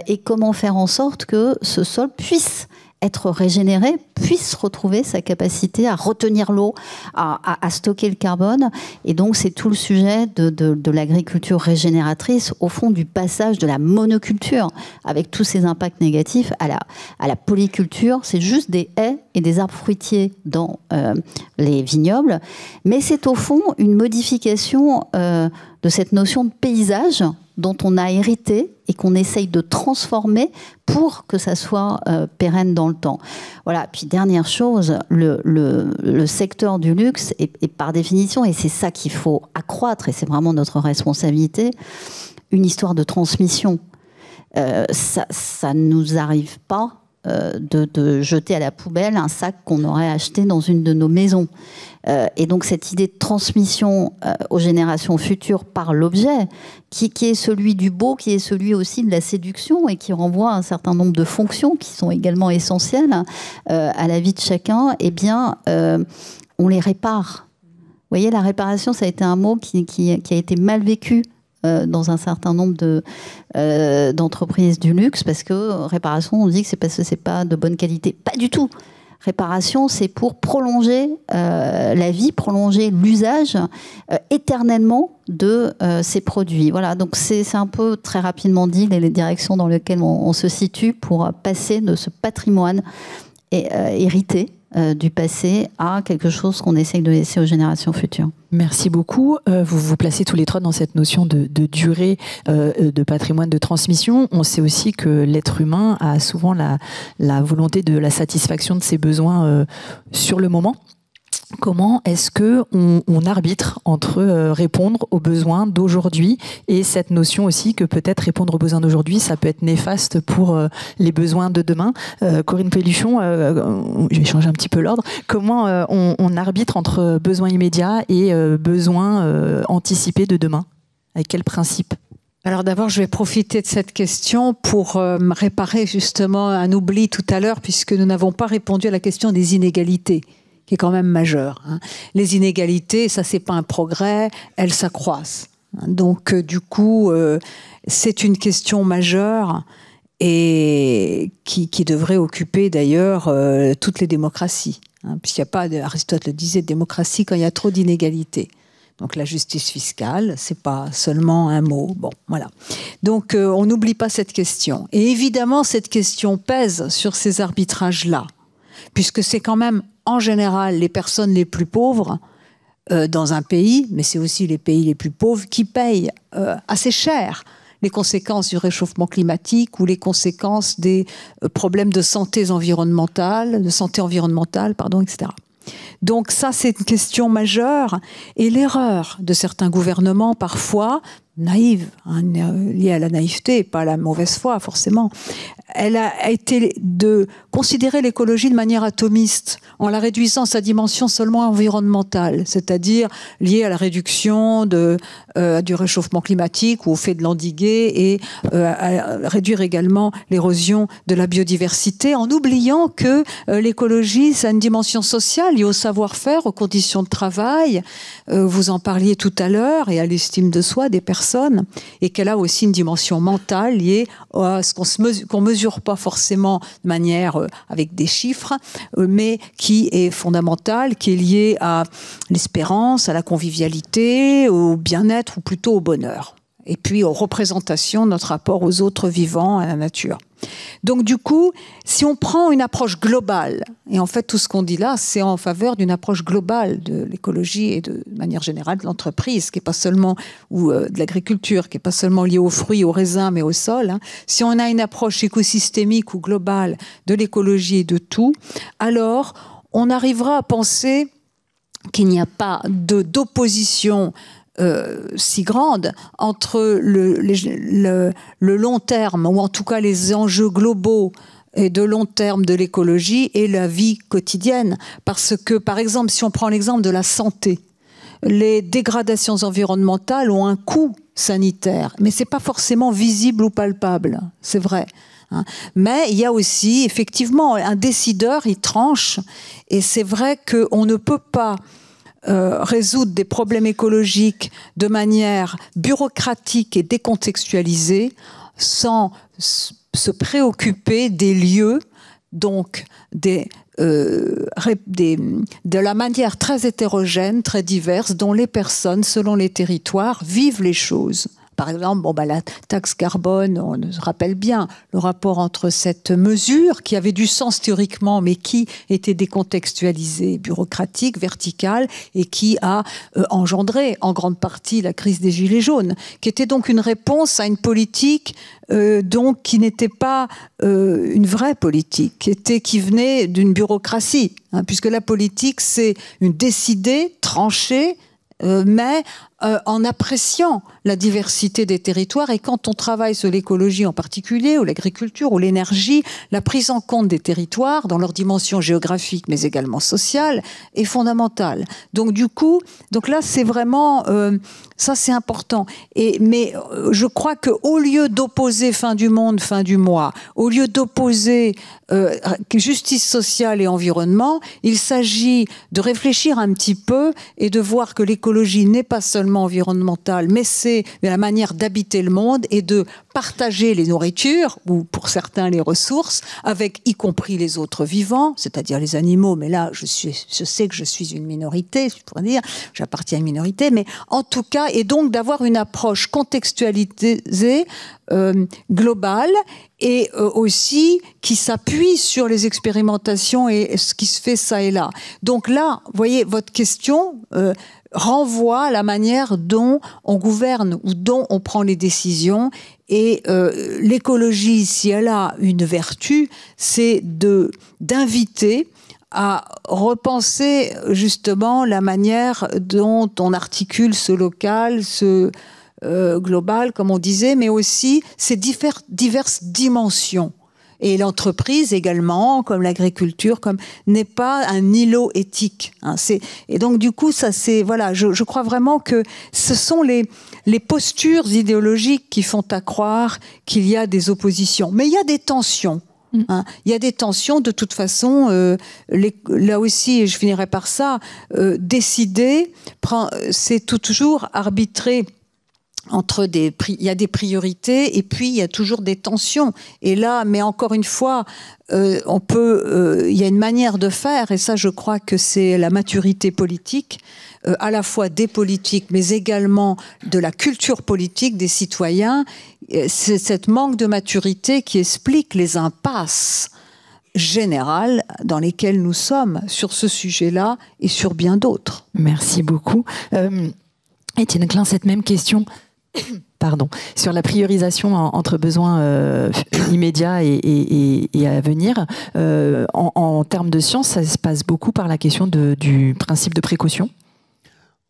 [SPEAKER 6] Et comment faire en sorte que ce sol puisse être régénéré, puisse retrouver sa capacité à retenir l'eau, à stocker le carbone. Et donc, c'est tout le sujet de l'agriculture régénératrice, au fond du passage de la monoculture, avec tous ses impacts négatifs, à la polyculture. C'est juste des haies et des arbres fruitiers dans les vignobles. Mais c'est au fond une modification de cette notion de paysage dont on a hérité et qu'on essaye de transformer pour que ça soit pérenne dans le temps. Voilà. Puis dernière chose, le secteur du luxe est par définition, et c'est ça qu'il faut accroître, et c'est vraiment notre responsabilité, une histoire de transmission. Ça ne nous arrive pas de jeter à la poubelle un sac qu'on aurait acheté dans une de nos maisons. Et donc cette idée de transmission aux générations futures par l'objet, qui est celui du beau, qui est celui aussi de la séduction, et qui renvoie à un certain nombre de fonctions qui sont également essentielles à la vie de chacun, eh bien, on les répare. Vous voyez, la réparation, ça a été un mot qui a été mal vécu dans un certain nombre d'entreprises du luxe, parce que réparation, on dit que c'est parce que c'est pas de bonne qualité. Pas du tout. Réparation, c'est pour prolonger la vie, prolonger l'usage éternellement de ces produits. Voilà, donc c'est un peu très rapidement dit les directions dans lesquelles on se situe pour passer de ce patrimoine hérité du passé à quelque chose qu'on essaye de laisser aux générations futures.
[SPEAKER 1] Merci beaucoup. Vous vous placez tous les trois dans cette notion de durée, de patrimoine, de transmission. On sait aussi que l'être humain a souvent la volonté de la satisfaction de ses besoins sur le moment. Comment est-ce qu'on arbitre entre répondre aux besoins d'aujourd'hui et cette notion aussi que peut-être répondre aux besoins d'aujourd'hui, ça peut être néfaste pour les besoins de demain. Corinne Pelluchon, je vais changer un petit peu l'ordre. Comment on arbitre entre besoins immédiats et besoins anticipés de demain? Avec quel principe?
[SPEAKER 5] Alors d'abord, je vais profiter de cette question pour réparer justement un oubli tout à l'heure, puisque nous n'avons pas répondu à la question des inégalités, qui est quand même majeur. Les inégalités, ça c'est pas un progrès, elles s'accroissent. Donc du coup, c'est une question majeure et qui devrait occuper d'ailleurs toutes les démocraties. Puisqu'il n'y a pas, Aristote le disait, de démocratie quand il y a trop d'inégalités. Donc la justice fiscale, c'est pas seulement un mot. Bon, voilà. Donc on n'oublie pas cette question. Et évidemment, cette question pèse sur ces arbitrages-là, puisque c'est quand même en général les personnes les plus pauvres dans un pays, mais c'est aussi les pays les plus pauvres qui payent assez cher les conséquences du réchauffement climatique ou les conséquences des problèmes de santé environnementale, etc. Donc ça, c'est une question majeure. Et l'erreur de certains gouvernements, parfois, naïve, liée à la naïveté, pas à la mauvaise foi, forcément, elle a été de considérer l'écologie de manière atomiste, en la réduisant à sa dimension seulement environnementale, c'est-à-dire liée à la réduction du réchauffement climatique ou au fait de l'endiguer et à réduire également l'érosion de la biodiversité, en oubliant que l'écologie, ça a une dimension sociale liée au savoir-faire, aux conditions de travail, vous en parliez tout à l'heure, et à l'estime de soi des personnes, et qu'elle a aussi une dimension mentale liée à ce qu'on mesure pas forcément de manière avec des chiffres, mais qui est fondamentale, qui est liée à l'espérance, à la convivialité, au bien-être ou plutôt au bonheur. Et puis aux représentations de notre rapport aux autres vivants, à la nature. Donc du coup, si on prend une approche globale, et en fait tout ce qu'on dit là, c'est en faveur d'une approche globale de l'écologie et de manière générale de l'entreprise, qui n'est pas seulement, ou de l'agriculture, qui n'est pas seulement liée aux fruits, aux raisins, mais au sol. Si on a une approche écosystémique ou globale de l'écologie et de tout, alors on arrivera à penser qu'il n'y a pas d'opposition si grande entre le long terme, ou en tout cas les enjeux globaux et de long terme de l'écologie et la vie quotidienne. Parce que, par exemple, si on prend l'exemple de la santé, les dégradations environnementales ont un coût sanitaire, mais ce n'est pas forcément visible ou palpable, c'est vrai. Mais il y a aussi, effectivement, un décideur, il tranche, et c'est vrai qu'on ne peut pas résoudre des problèmes écologiques de manière bureaucratique et décontextualisée, sans se préoccuper des lieux, donc de la manière très hétérogène, très diverse, dont les personnes, selon les territoires, vivent les choses. Par exemple, la taxe carbone, on se rappelle bien le rapport entre cette mesure qui avait du sens théoriquement, mais qui était décontextualisée, bureaucratique, verticale, et qui a engendré en grande partie la crise des Gilets jaunes, qui était donc une réponse à une politique donc qui n'était pas une vraie politique, qui venait d'une bureaucratie, puisque la politique, c'est une décidée, tranchée, mais en appréciant la diversité des territoires. Et quand on travaille sur l'écologie en particulier, ou l'agriculture, ou l'énergie, la prise en compte des territoires dans leur dimension géographique, mais également sociale, est fondamentale. Donc du coup, là c'est vraiment, ça c'est important. Mais je crois qu'au lieu d'opposer fin du monde, fin du mois, au lieu d'opposer justice sociale et environnement, il s'agit de réfléchir un petit peu et de voir que l'écologie n'est pas seulement environnementale, mais c'est la manière d'habiter le monde et de partager les nourritures, ou pour certains les ressources, avec y compris les autres vivants, c'est-à-dire les animaux, mais là je sais que je suis une minorité, je pourrais dire, j'appartiens à une minorité, mais en tout cas, et donc d'avoir une approche contextualisée, globale, et aussi qui s'appuie sur les expérimentations et ce qui se fait ça et là. Donc là, vous voyez, votre question renvoie à la manière dont on gouverne ou dont on prend les décisions. Et l'écologie, si elle a une vertu, c'est d'inviter à repenser justement la manière dont on articule ce local, ce global, comme on disait, mais aussi ces diverses dimensions. Et l'entreprise également, comme l'agriculture, n'est pas un îlot éthique. Et donc du coup, ça c'est je crois vraiment que ce sont les postures idéologiques qui font à croire qu'il y a des oppositions. Mais il y a des tensions. Il y a des tensions, de toute façon, là aussi, et je finirai par ça, décider, c'est toujours arbitrer entre il y a des priorités et puis il y a toujours des tensions. Et là, mais encore une fois, il y a une manière de faire, et ça, je crois que c'est la maturité politique, à la fois des politiques, mais également de la culture politique des citoyens. C'est cette manque de maturité qui explique les impasses générales dans lesquelles nous sommes sur ce sujet-là et sur bien d'autres.
[SPEAKER 1] Merci beaucoup. Étienne Klein, cette même question sur la priorisation entre besoins immédiats et à venir. En termes de science, ça se passe beaucoup par la question du principe de précaution.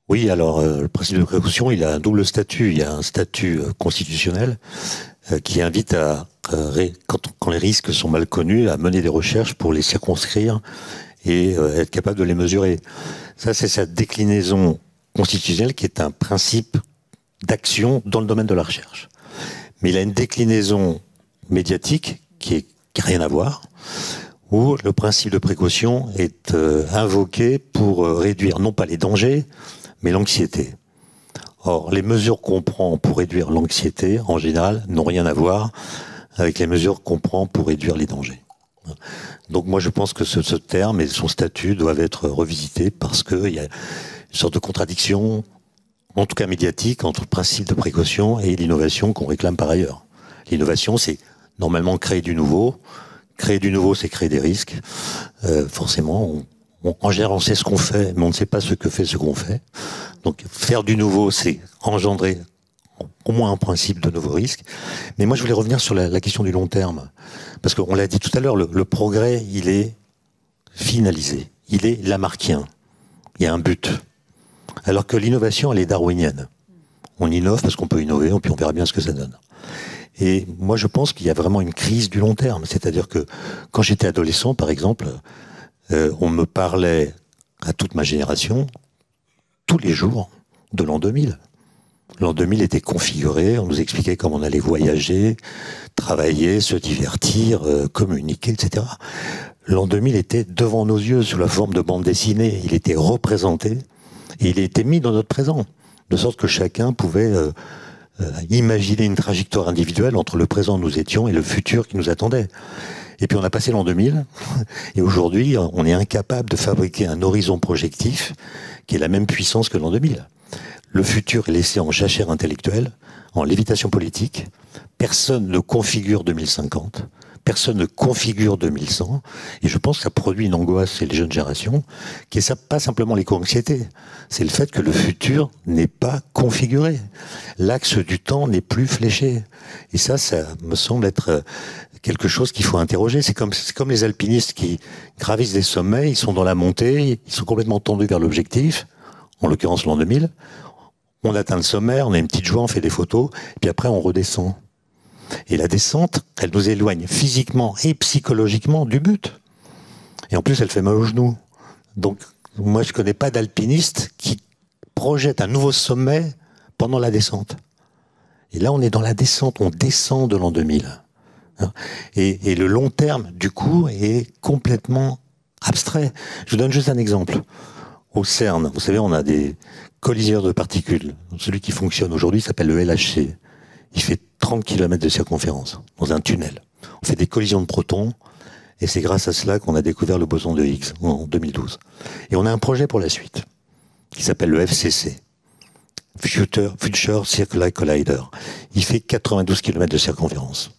[SPEAKER 4] Oui, alors le principe de précaution, il a un double statut. Il y a un statut constitutionnel qui invite quand les risques sont mal connus, à mener des recherches pour les circonscrire et être capable de les mesurer. Ça, c'est sa déclinaison constitutionnelle qui est un principe d'action dans le domaine de la recherche. Mais il a une déclinaison médiatique qui n'a rien à voir, où le principe de précaution est invoqué pour réduire non pas les dangers, mais l'anxiété. Or, les mesures qu'on prend pour réduire l'anxiété, en général, n'ont rien à voir avec les mesures qu'on prend pour réduire les dangers. Donc moi, je pense que ce terme et son statut doivent être revisités parce qu'il y a une sorte de contradiction, en tout cas médiatique, entre le principe de précaution et l'innovation qu'on réclame par ailleurs. L'innovation, c'est normalement créer du nouveau. Créer du nouveau, c'est créer des risques. Forcément, en général, on sait ce qu'on fait, mais on ne sait pas ce que fait ce qu'on fait. Donc, faire du nouveau, c'est engendrer au moins un principe de nouveaux risques. Mais moi, je voulais revenir sur la question du long terme. Parce qu'on l'a dit tout à l'heure, le progrès, il est finalisé. Il est lamarckien. Il y a un but. Alors que l'innovation, elle est darwinienne. On innove parce qu'on peut innover, puis on verra bien ce que ça donne. Et moi, je pense qu'il y a vraiment une crise du long terme. C'est-à-dire que quand j'étais adolescent, par exemple, on me parlait à toute ma génération, tous les jours, de l'an 2000. L'an 2000 était configuré, on nous expliquait comment on allait voyager, travailler, se divertir, communiquer, etc. L'an 2000 était devant nos yeux sous la forme de bande dessinée. Il était représenté Et il a été mis dans notre présent, de sorte que chacun pouvait imaginer une trajectoire individuelle entre le présent où nous étions et le futur qui nous attendait. Et puis on a passé l'an 2000, et aujourd'hui, on est incapable de fabriquer un horizon projectif qui ait la même puissance que l'an 2000. Le futur est laissé en jachère intellectuelle, en lévitation politique. Personne ne configure 2050, personne ne configure 2100, et je pense que ça produit une angoisse chez les jeunes générations, qui est pas simplement l'éco-anxiété, c'est le fait que le futur n'est pas configuré. L'axe du temps n'est plus fléché. Et ça me semble être quelque chose qu'il faut interroger. C'est comme les alpinistes qui gravissent des sommets, ils sont dans la montée, ils sont complètement tendus vers l'objectif, en l'occurrence l'an 2000. On atteint le sommet, on a une petite joie, on fait des photos, et puis après on redescend. Et la descente, elle nous éloigne physiquement et psychologiquement du but. Et en plus, elle fait mal aux genoux. Donc, moi, je connais pas d'alpiniste qui projette un nouveau sommet pendant la descente. Et là, on est dans la descente, on descend de l'an 2000. Et le long terme, du coup, est complètement abstrait. Je vous donne juste un exemple. Au CERN, vous savez, on a des colliseurs de particules. Celui qui fonctionne aujourd'hui s'appelle le LHC. Il fait 30 km de circonférence, dans un tunnel. On fait des collisions de protons, et c'est grâce à cela qu'on a découvert le boson de Higgs en 2012. Et on a un projet pour la suite, qui s'appelle le FCC, Future Circular Collider. Il fait 92 km de circonférence.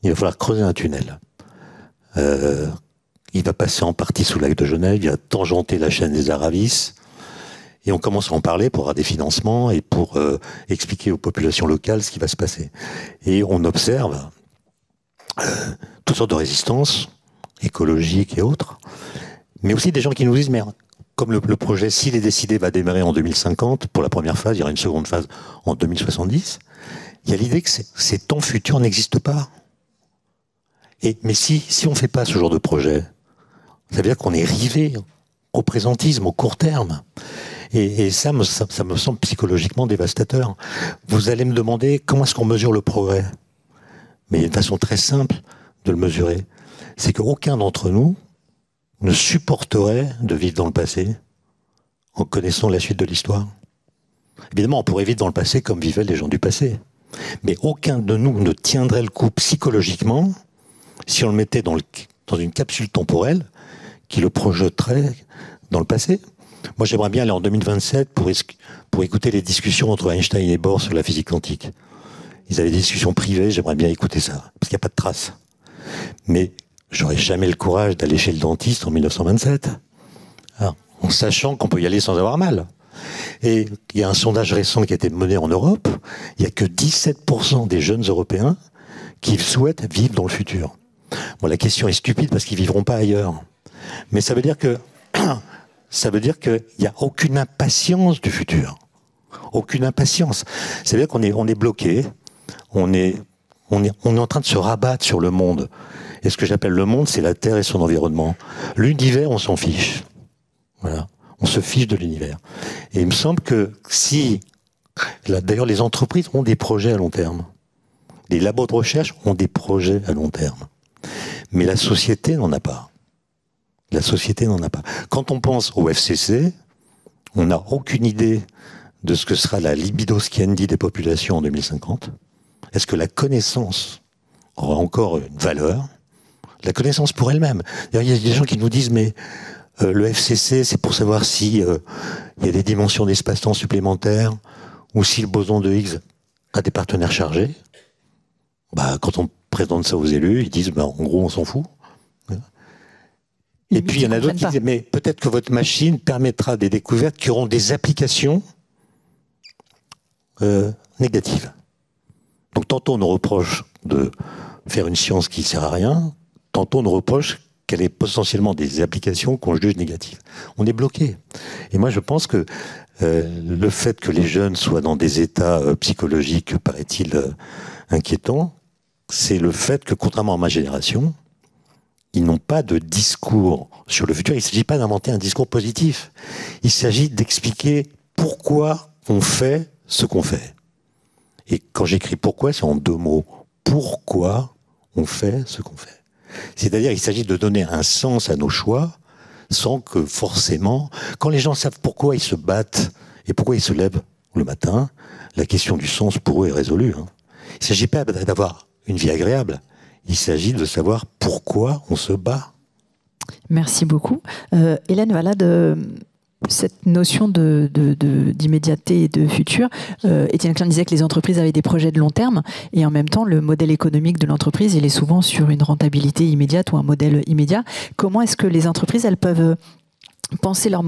[SPEAKER 4] Il va falloir creuser un tunnel. Il va passer en partie sous le lac de Genève, il va tangenter la chaîne des Aravis, et on commence à en parler pour avoir des financements et pour expliquer aux populations locales ce qui va se passer. Et on observe toutes sortes de résistances écologiques et autres, mais aussi des gens qui nous disent, mais comme le projet, s'il est décidé, va démarrer en 2050, pour la première phase, il y aura une seconde phase en 2070, il y a l'idée que ces temps futurs n'existent pas. Mais si on ne fait pas ce genre de projet, ça veut dire qu'on est rivé au présentisme, au court terme. Et ça me semble psychologiquement dévastateur. Vous allez me demander comment est-ce qu'on mesure le progrès. Mais il y a une façon très simple de le mesurer. C'est qu'aucun d'entre nous ne supporterait de vivre dans le passé en connaissant la suite de l'histoire. Évidemment, on pourrait vivre dans le passé comme vivaient les gens du passé. Mais aucun de nous ne tiendrait le coup psychologiquement si on le mettait dans une capsule temporelle qui le projetterait dans le passé. Moi, j'aimerais bien aller en 2027 pour écouter les discussions entre Einstein et Bohr sur la physique quantique. Ils avaient des discussions privées, j'aimerais bien écouter ça, parce qu'il n'y a pas de traces. Mais j'aurais jamais le courage d'aller chez le dentiste en 1927, en sachant qu'on peut y aller sans avoir mal. Et il y a un sondage récent qui a été mené en Europe, il n'y a que 17% des jeunes Européens qui souhaitent vivre dans le futur. Bon, la question est stupide parce qu'ils vivront pas ailleurs. Mais ça veut dire qu'il n'y a aucune impatience du futur. Aucune impatience. Ça veut dire qu'on est bloqué. On est en train de se rabattre sur le monde. Et ce que j'appelle le monde, c'est la Terre et son environnement. L'univers, on s'en fiche. Voilà. On se fiche de l'univers. Et il me semble que d'ailleurs, les entreprises ont des projets à long terme. Les labos de recherche ont des projets à long terme. Mais la société n'en a pas. La société n'en a pas. Quand on pense au FCC, on n'a aucune idée de ce que sera la libido sciendi des populations en 2050. Est-ce que la connaissance aura encore une valeur? La connaissance pour elle-même. Il y a des gens qui nous disent, mais le FCC, c'est pour savoir si il y a des dimensions d'espace-temps supplémentaires ou si le boson de Higgs a des partenaires chargés. Quand on présente ça aux élus, ils disent, en gros, on s'en fout. Et puis, il y en a d'autres qui disent, mais peut-être que votre machine permettra des découvertes qui auront des applications négatives. Donc, tantôt, on nous reproche de faire une science qui ne sert à rien, tantôt, on nous reproche qu'elle ait potentiellement des applications qu'on juge négatives. On est bloqué. Et moi, je pense que le fait que les jeunes soient dans des états psychologiques, paraît-il, inquiétants, c'est le fait que, contrairement à ma génération, ils n'ont pas de discours sur le futur. Il ne s'agit pas d'inventer un discours positif. Il s'agit d'expliquer pourquoi on fait ce qu'on fait. Et quand j'écris pourquoi, c'est en 2 mots. Pourquoi on fait ce qu'on fait. C'est-à-dire qu'il s'agit de donner un sens à nos choix sans que forcément, quand les gens savent pourquoi ils se battent et pourquoi ils se lèvent le matin, la question du sens pour eux est résolue. Il ne s'agit pas d'avoir une vie agréable, il s'agit de savoir pourquoi on se bat.
[SPEAKER 1] Merci beaucoup. Hélène Valade, cette notion d'immédiateté et de futur, Étienne Klein disait que les entreprises avaient des projets de long terme et en même temps, le modèle économique de l'entreprise, il est souvent sur une rentabilité immédiate ou un modèle immédiat. Comment est-ce que les entreprises, elles peuvent repenser leur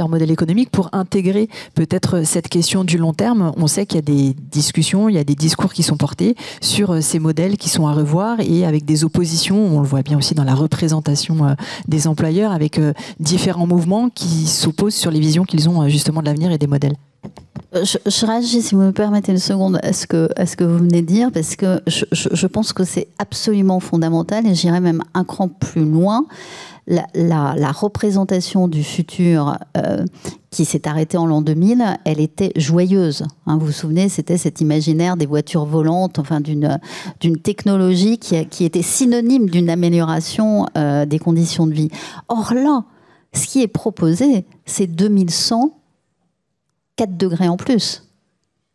[SPEAKER 1] modèle économique pour intégrer peut-être cette question du long terme? On sait qu'il y a des discussions, il y a des discours qui sont portés sur ces modèles qui sont à revoir et avec des oppositions, on le voit bien aussi dans la représentation des employeurs, avec différents mouvements qui s'opposent sur les visions qu'ils ont justement de l'avenir et des modèles.
[SPEAKER 6] Je réagis, si vous me permettez une seconde, à ce que vous venez de dire, parce que je pense que c'est absolument fondamental et j'irais même un cran plus loin. La représentation du futur qui s'est arrêtée en l'an 2000, elle était joyeuse. Hein, vous vous souvenez, c'était cet imaginaire des voitures volantes, enfin d'une technologie qui était synonyme d'une amélioration des conditions de vie. Or là, ce qui est proposé, c'est 2100, 4 degrés en plus.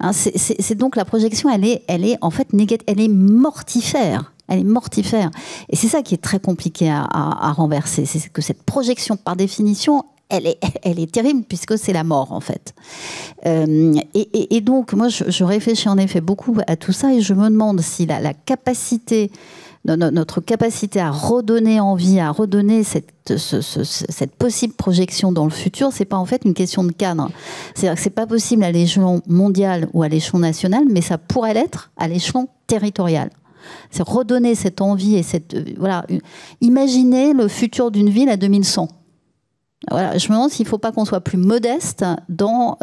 [SPEAKER 6] Hein, c'est donc la projection, elle est en fait négative, elle est mortifère. Elle est mortifère. Et c'est ça qui est très compliqué à renverser. C'est que cette projection, par définition, elle est terrible puisque c'est la mort, en fait. Et donc, moi, je réfléchis en effet beaucoup à tout ça et je me demande si la capacité, notre capacité à redonner envie, à redonner cette possible projection dans le futur, c'est pas en fait une question de cadre. C'est-à-dire que c'est pas possible à l'échelon mondial ou à l'échelon national, mais ça pourrait l'être à l'échelon territorial. C'est redonner cette envie et imaginer le futur d'une ville à 2100. Voilà, je me demande s'il ne faut pas qu'on soit plus modeste dans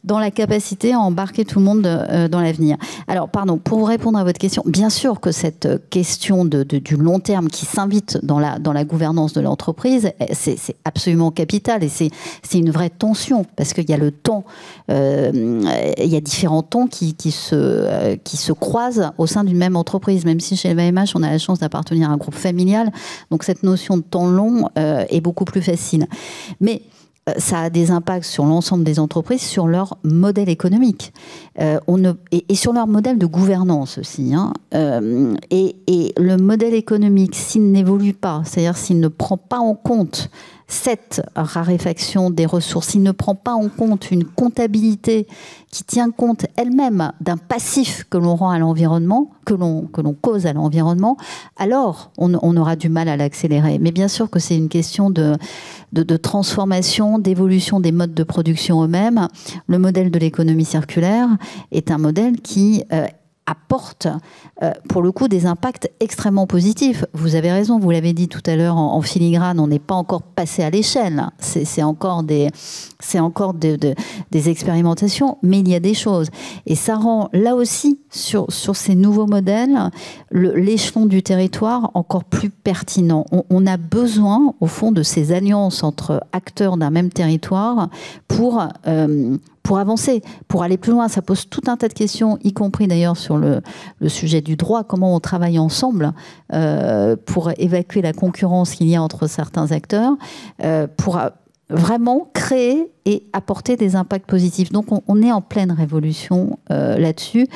[SPEAKER 6] la capacité à embarquer tout le monde dans l'avenir. Alors, pardon, pour vous répondre à votre question, bien sûr que cette question du long terme qui s'invite dans la gouvernance de l'entreprise, c'est absolument capital et c'est une vraie tension parce qu'il y a le temps, il y a différents temps qui se croisent au sein d'une même entreprise, même si chez LVMH, on a la chance d'appartenir à un groupe familial, donc cette notion de temps long est beaucoup plus facile. Mais ça a des impacts sur l'ensemble des entreprises, sur leur modèle économique et sur leur modèle de gouvernance aussi. Hein. Et le modèle économique, s'il n'évolue pas, c'est-à-dire s'il ne prend pas en compte cette raréfaction des ressources, s'il ne prend pas en compte une comptabilité qui tient compte elle-même d'un passif que l'on rend à l'environnement, que l'on cause à l'environnement, alors on aura du mal à l'accélérer. Mais bien sûr que c'est une question de transformation, d'évolution des modes de production eux-mêmes. Le modèle de l'économie circulaire est un modèle qui apporte, pour le coup, des impacts extrêmement positifs. Vous avez raison, vous l'avez dit tout à l'heure en filigrane, on n'est pas encore passé à l'échelle. C'est encore des expérimentations, mais il y a des choses. Et ça rend, là aussi, sur ces nouveaux modèles, l'échelon du territoire encore plus pertinent. On a besoin, au fond, de ces alliances entre acteurs d'un même territoire pour avancer, pour aller plus loin. Ça pose tout un tas de questions, y compris d'ailleurs sur le sujet du droit, comment on travaille ensemble pour évacuer la concurrence qu'il y a entre certains acteurs, pour vraiment créer et apporter des impacts positifs. Donc on est en pleine révolution là-dessus.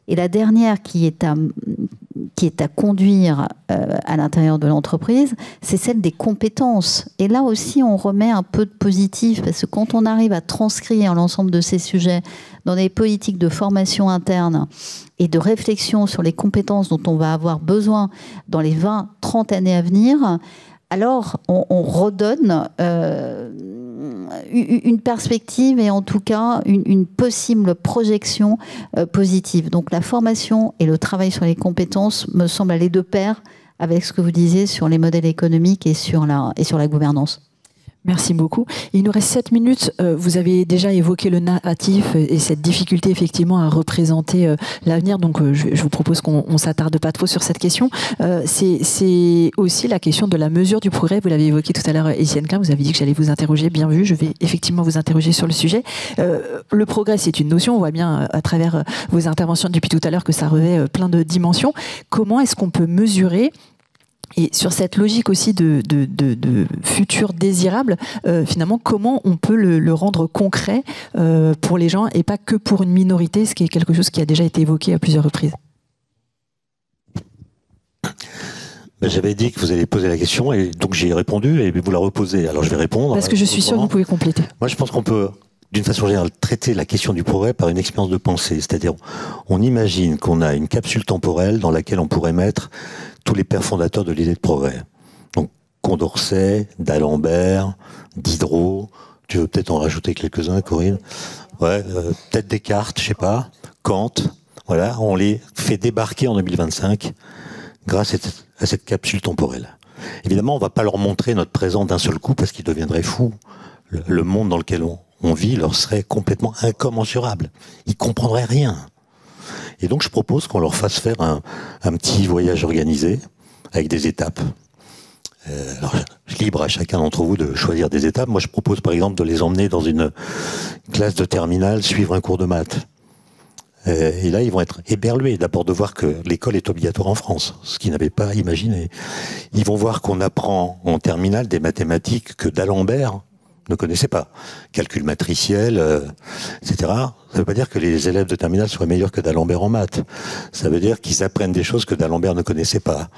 [SPEAKER 6] Et la dernière qui est à conduire à l'intérieur de l'entreprise, c'est celle des compétences. Et là aussi, on remet un peu de positif, parce que quand on arrive à transcrire l'ensemble de ces sujets dans des politiques de formation interne et de réflexion sur les compétences dont on va avoir besoin dans les 20-30 années à venir, alors on redonne une perspective et en tout cas une possible projection positive. Donc la formation et le travail sur les compétences me semblent aller de pair avec ce que vous disiez sur les modèles économiques et sur la gouvernance.
[SPEAKER 1] Merci beaucoup. Il nous reste 7 minutes. Vous avez déjà évoqué le narratif et cette difficulté effectivement à représenter l'avenir. Donc je vous propose qu'on s'attarde pas trop sur cette question. C'est aussi la question de la mesure du progrès. Vous l'avez évoqué tout à l'heure, Étienne Klein. Vous avez dit que j'allais vous interroger. Bien vu. Je vais effectivement vous interroger sur le sujet. Le progrès, c'est une notion. On voit bien à travers vos interventions depuis tout à l'heure que ça revêt plein de dimensions. Comment est-ce qu'on peut mesurer Et sur cette logique aussi de futur désirable, finalement, comment on peut le rendre concret pour les gens et pas que pour une minorité, ce qui est quelque chose qui a déjà été évoqué à plusieurs reprises.
[SPEAKER 4] J'avais dit que vous alliez poser la question et donc j'ai répondu et vous la reposez. Alors je vais répondre.
[SPEAKER 1] Parce que je suis sûre que vous pouvez compléter.
[SPEAKER 4] Moi je pense qu'on peut, d'une façon générale, traiter la question du progrès par une expérience de pensée. C'est-à-dire, on imagine qu'on a une capsule temporelle dans laquelle on pourrait mettre tous les pères fondateurs de l'idée de progrès. Donc Condorcet, d'Alembert, Diderot. Tu veux peut-être en rajouter quelques-uns, Corinne? Ouais, peut-être Descartes, je sais pas. Kant. Voilà, on les fait débarquer en 2025 grâce à cette capsule temporelle. Évidemment, on va pas leur montrer notre présent d'un seul coup parce qu'ils deviendraient fous. Le monde dans lequel on vit leur serait complètement incommensurable. Ils comprendraient rien. Et donc, je propose qu'on leur fasse faire un petit voyage organisé avec des étapes. Alors, libre à chacun d'entre vous de choisir des étapes. Moi, je propose par exemple de les emmener dans une classe de terminale suivre un cours de maths. Et là, ils vont être éberlués d'abord de voir que l'école est obligatoire en France, ce qu'ils n'avaient pas imaginé. Ils vont voir qu'on apprend en terminale des mathématiques que d'Alembert ne connaissait pas. Calcul matriciel, etc. Ça ne veut pas dire que les élèves de terminale soient meilleurs que d'Alembert en maths. Ça veut dire qu'ils apprennent des choses que d'Alembert ne connaissait pas.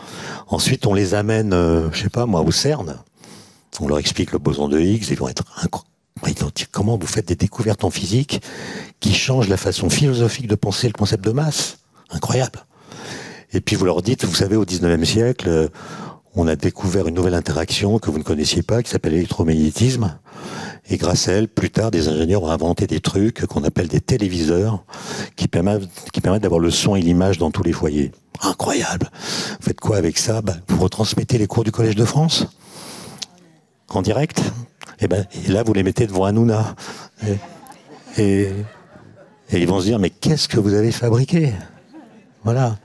[SPEAKER 4] Ensuite, on les amène, je sais pas moi, au CERN. On leur explique le boson de Higgs, ils vont être identiques. Comment vous faites des découvertes en physique qui changent la façon philosophique de penser le concept de masse? Incroyable. Et puis vous leur dites, vous savez, au 19e siècle, on a découvert une nouvelle interaction que vous ne connaissiez pas, qui s'appelle l'électromagnétisme. Et grâce à elle, plus tard, des ingénieurs ont inventé des trucs qu'on appelle des téléviseurs, qui permettent d'avoir le son et l'image dans tous les foyers. Incroyable. Vous faites quoi avec ça? Vous retransmettez les cours du Collège de France en direct. Et là, vous les mettez devant Hanouna. Et ils vont se dire, mais qu'est-ce que vous avez fabriqué? Voilà.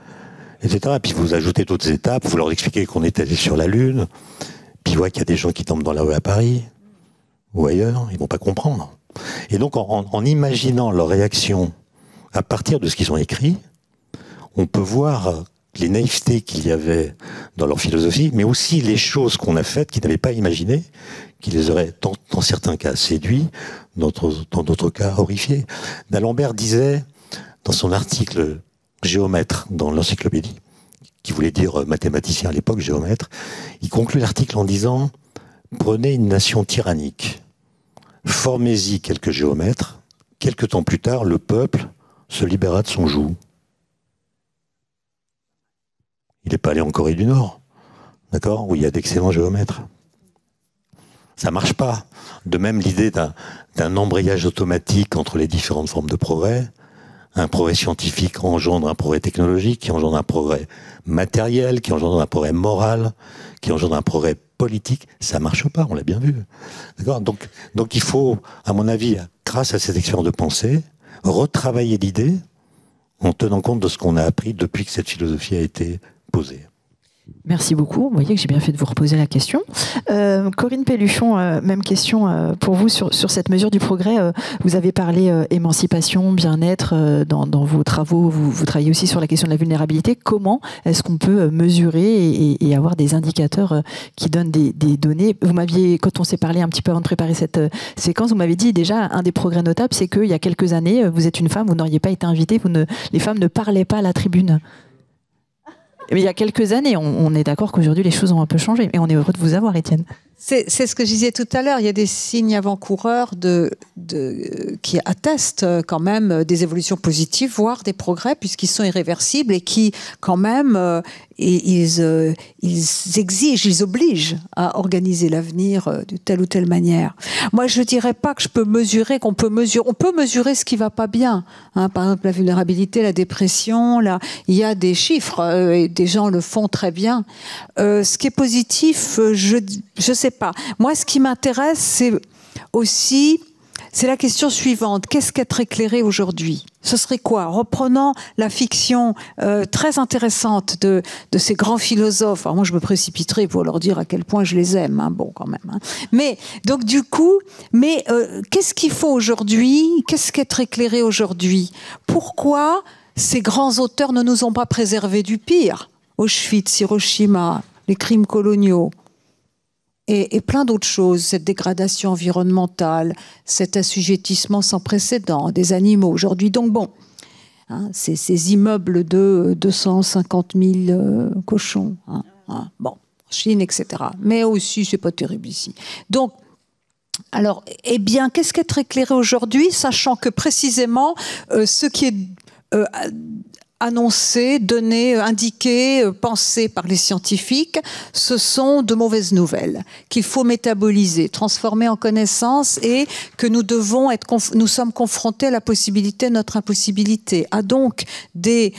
[SPEAKER 4] Etc. Et puis vous ajoutez d'autres étapes, vous leur expliquez qu'on est allé sur la Lune, puis ils voient qu'il y a des gens qui tombent dans la rue à Paris, ou ailleurs, ils vont pas comprendre. Et donc, en imaginant leur réaction à partir de ce qu'ils ont écrit, on peut voir les naïvetés qu'il y avait dans leur philosophie, mais aussi les choses qu'on a faites qu'ils n'avaient pas imaginées, qui les auraient, dans certains cas, séduits, dans d'autres cas, horrifiés. D'Alembert disait, dans son article géomètre, dans l'encyclopédie, qui voulait dire mathématicien à l'époque, géomètre, il conclut l'article en disant « Prenez une nation tyrannique, formez-y quelques géomètres, quelque temps plus tard, le peuple se libérera de son joug. » Il n'est pas allé en Corée du Nord, d'accord, où il y a d'excellents géomètres. Ça marche pas. De même, l'idée d'un embrayage automatique entre les différentes formes de progrès, un progrès scientifique engendre un progrès technologique, qui engendre un progrès matériel, qui engendre un progrès moral, qui engendre un progrès politique, ça marche pas, on l'a bien vu. D'accord ? Donc il faut, à mon avis, grâce à cette expérience de pensée, retravailler l'idée en tenant compte de ce qu'on a appris depuis que cette philosophie a été posée.
[SPEAKER 1] Merci beaucoup. Vous voyez que j'ai bien fait de vous reposer la question. Corinne Pelluchon, même question pour vous sur cette mesure du progrès. Vous avez parlé émancipation, bien-être dans vos travaux. Vous travaillez aussi sur la question de la vulnérabilité. Comment est-ce qu'on peut mesurer et avoir des indicateurs qui donnent des données? Vous m'aviez, quand on s'est parlé un petit peu avant de préparer cette séquence, vous m'avez dit déjà un des progrès notables, c'est qu'il y a quelques années, vous êtes une femme, vous n'auriez pas été invitée, les femmes ne parlaient pas à la tribune. Mais il y a quelques années, on est d'accord qu'aujourd'hui les choses ont un peu changé. Et on est heureux de vous avoir, Étienne.
[SPEAKER 5] C'est ce que je disais tout à l'heure. Il y a des signes avant-coureurs qui attestent quand même des évolutions positives, voire des progrès, puisqu'ils sont irréversibles et qui, quand même, ils exigent, ils obligent à organiser l'avenir de telle ou telle manière. Moi, je ne dirais pas que je peux mesurer, on peut mesurer ce qui ne va pas bien. Hein, par exemple, la vulnérabilité, la dépression, là, il y a des chiffres et des gens le font très bien. Ce qui est positif, je sais pas. Moi, ce qui m'intéresse, c'est la question suivante. Qu'est-ce qu'être éclairé aujourd'hui? Ce serait quoi? Reprenant la fiction très intéressante de ces grands philosophes. Alors moi, je me précipiterai pour leur dire à quel point je les aime. Hein. Bon, quand même. Hein. Mais donc du coup, qu'est-ce qu'il faut aujourd'hui? Qu'est-ce qu'être éclairé aujourd'hui? Pourquoi ces grands auteurs ne nous ont pas préservé du pire? Auschwitz, Hiroshima, les crimes coloniaux et plein d'autres choses, cette dégradation environnementale, cet assujettissement sans précédent des animaux aujourd'hui. Donc bon, hein, ces immeubles de 250 000 cochons, bon, Chine, etc. Mais aussi, c'est pas terrible ici. Donc, alors, eh bien, qu'est-ce qui est éclairé aujourd'hui, sachant que précisément, ce qui est annoncé, donné, indiqué, pensé par les scientifiques, ce sont de mauvaises nouvelles qu'il faut métaboliser, transformer en connaissances et que nous sommes confrontés à la possibilité, notre impossibilité, à donc des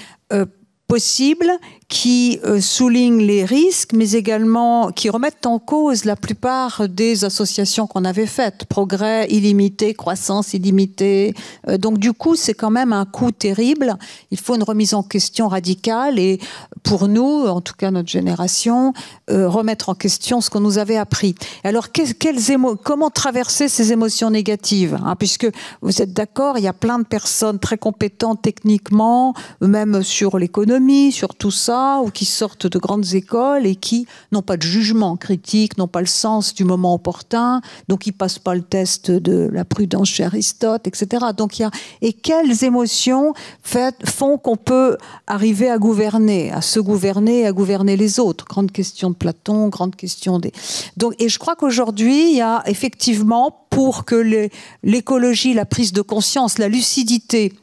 [SPEAKER 5] possibles qui soulignent les risques, mais également qui remettent en cause la plupart des associations qu'on avait faites. Progrès illimité, croissance illimitée. Donc du coup, c'est quand même un coup terrible. Il faut une remise en question radicale et pour nous, en tout cas notre génération, remettre en question ce qu'on nous avait appris. Alors comment traverser ces émotions négatives, hein, puisque vous êtes d'accord, il y a plein de personnes très compétentes techniquement, même sur l'économie, sur tout ça, ou qui sortent de grandes écoles et qui n'ont pas de jugement critique, n'ont pas le sens du moment opportun, donc ils passent pas le test de la prudence chez Aristote, etc. Donc et quelles émotions font qu'on peut arriver à gouverner, à se gouverner et à gouverner les autres. Grande question de Platon, grande question des... Donc, et je crois qu'aujourd'hui, il y a effectivement, pour que l'écologie, la prise de conscience, la lucidité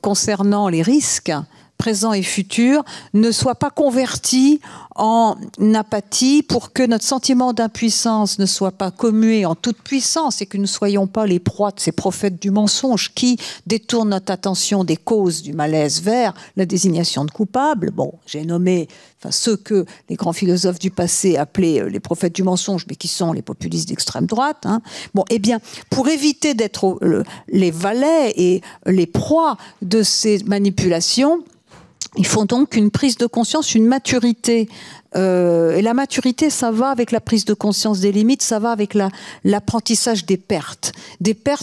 [SPEAKER 5] concernant les risques présent et futur, ne soit pas converti en apathie pour que notre sentiment d'impuissance ne soit pas commué en toute puissance et que nous ne soyons pas les proies de ces prophètes du mensonge qui détournent notre attention des causes du malaise vers la désignation de coupables. Bon, j'ai nommé ceux que les grands philosophes du passé appelaient les prophètes du mensonge, mais qui sont les populistes d'extrême droite. Hein. Bon, eh bien, pour éviter d'être les valets et les proies de ces manipulations, il faut donc une prise de conscience, une maturité. Et la maturité, ça va avec la prise de conscience des limites, ça va avec l'apprentissage des pertes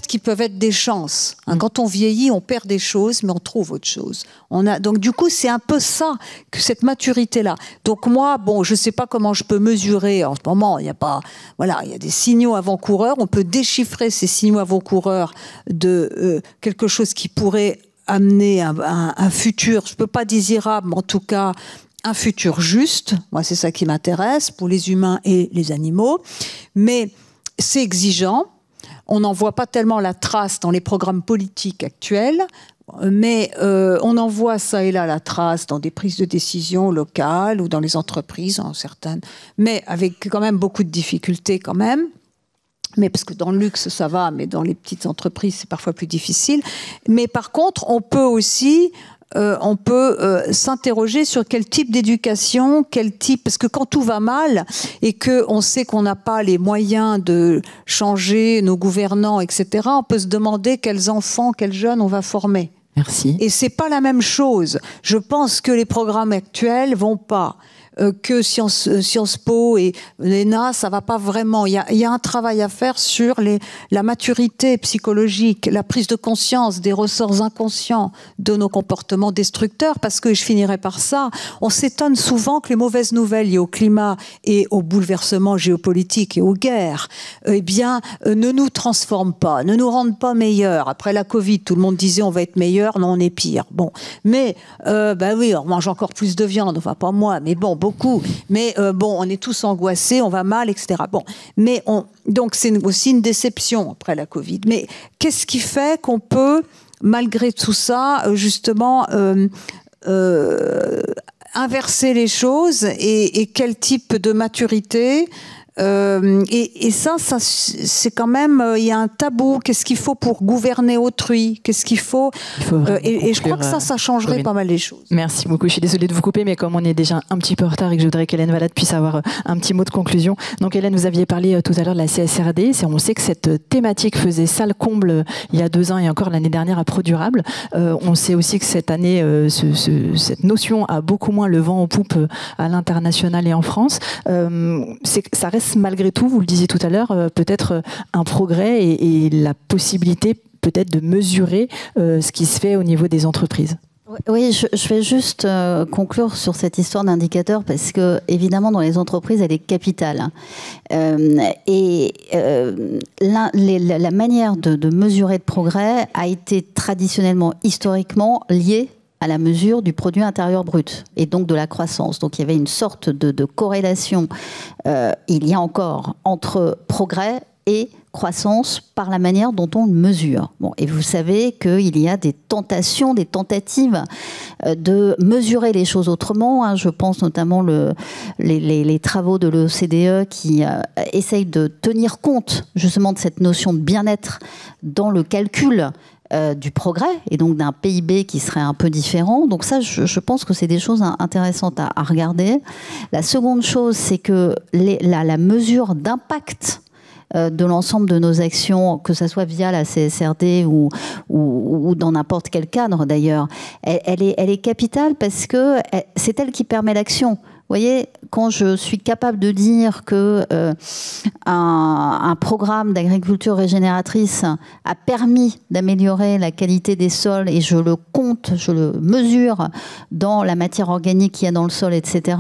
[SPEAKER 5] qui peuvent être des chances. Hein, quand on vieillit, on perd des choses, mais on trouve autre chose. Donc du coup, c'est un peu ça, que cette maturité-là. Donc moi, bon, je ne sais pas comment je peux mesurer. En ce moment, il y a pas, voilà, il y a des signaux avant-coureurs. On peut déchiffrer ces signaux avant-coureurs de quelque chose qui pourrait amener un futur, je ne peux pas désirable, mais en tout cas un futur juste. Moi, c'est ça qui m'intéresse pour les humains et les animaux. Mais c'est exigeant. On n'en voit pas tellement la trace dans les programmes politiques actuels, mais on en voit ça et là la trace dans des prises de décision locales ou dans les entreprises, hein, certaines, mais avec quand même beaucoup de difficultés quand même. Mais parce que dans le luxe, ça va, mais dans les petites entreprises, c'est parfois plus difficile. Mais par contre, on peut aussi s'interroger sur quel type d'éducation, parce que quand tout va mal et qu'on sait qu'on n'a pas les moyens de changer nos gouvernants, etc., on peut se demander quels enfants, quels jeunes on va former.
[SPEAKER 1] Merci.
[SPEAKER 5] Et c'est pas la même chose. Je pense que les programmes actuels vont pas. Que Sciences Po et l'ENA, ça va pas vraiment. Il y a un travail à faire sur la maturité psychologique, la prise de conscience des ressorts inconscients de nos comportements destructeurs, parce que je finirai par ça. On s'étonne souvent que les mauvaises nouvelles liées au climat et au bouleversement géopolitique et aux guerres, eh bien, ne nous transforment pas, ne nous rendent pas meilleurs. Après la Covid, tout le monde disait on va être meilleur, non, on est pire. Bon, mais oui, on mange encore plus de viande, enfin pas moi, mais bon. Beaucoup, mais on est tous angoissés, on va mal, etc. Bon, mais donc c'est aussi une déception après la Covid. Mais qu'est-ce qui fait qu'on peut, malgré tout ça, justement inverser les choses et quel type de maturité et ça c'est quand même, il y a un tabou. Qu'est-ce qu'il faut pour gouverner autrui? Qu'est-ce qu'il faut, et je crois que ça changerait pas mal les choses.
[SPEAKER 1] Merci beaucoup. Je suis désolée de vous couper, mais comme on est déjà un petit peu en retard et que je voudrais qu'Hélène Valade puisse avoir un petit mot de conclusion. Donc Hélène, vous aviez parlé tout à l'heure de la CSRD. On sale que cette thématique faisait salle comble il y a 2 ans et encore l'année dernière à ProDurable. On sait aussi que cette année, cette notion a beaucoup moins le vent en poupe à l'international et en France. Ça reste malgré tout, vous le disiez tout à l'heure, peut-être un progrès et la possibilité peut-être de mesurer ce qui se fait au niveau des entreprises.
[SPEAKER 6] Oui, je vais juste conclure sur cette histoire d'indicateur parce que, évidemment, dans les entreprises, elle est capitale. La manière de mesurer le progrès a été traditionnellement, historiquement, liée à la mesure du produit intérieur brut et donc de la croissance. Donc il y avait une sorte de corrélation, il y a encore, entre progrès et croissance par la manière dont on le mesure. Bon, et vous savez qu'il y a des tentations, des tentatives de mesurer les choses autrement. Hein. Je pense notamment les travaux de l'OCDE qui essayent de tenir compte justement de cette notion de bien-être dans le calcul du progrès et donc d'un PIB qui serait un peu différent. Donc ça, je pense que c'est des choses intéressantes à regarder. La seconde chose, c'est que la mesure d'impact de l'ensemble de nos actions, que ce soit via la CSRD ou dans n'importe quel cadre d'ailleurs, elle est capitale parce que c'est elle qui permet l'action. Vous voyez, quand je suis capable de dire que un programme d'agriculture régénératrice a permis d'améliorer la qualité des sols et je le compte, je le mesure dans la matière organique qu'il y a dans le sol, etc.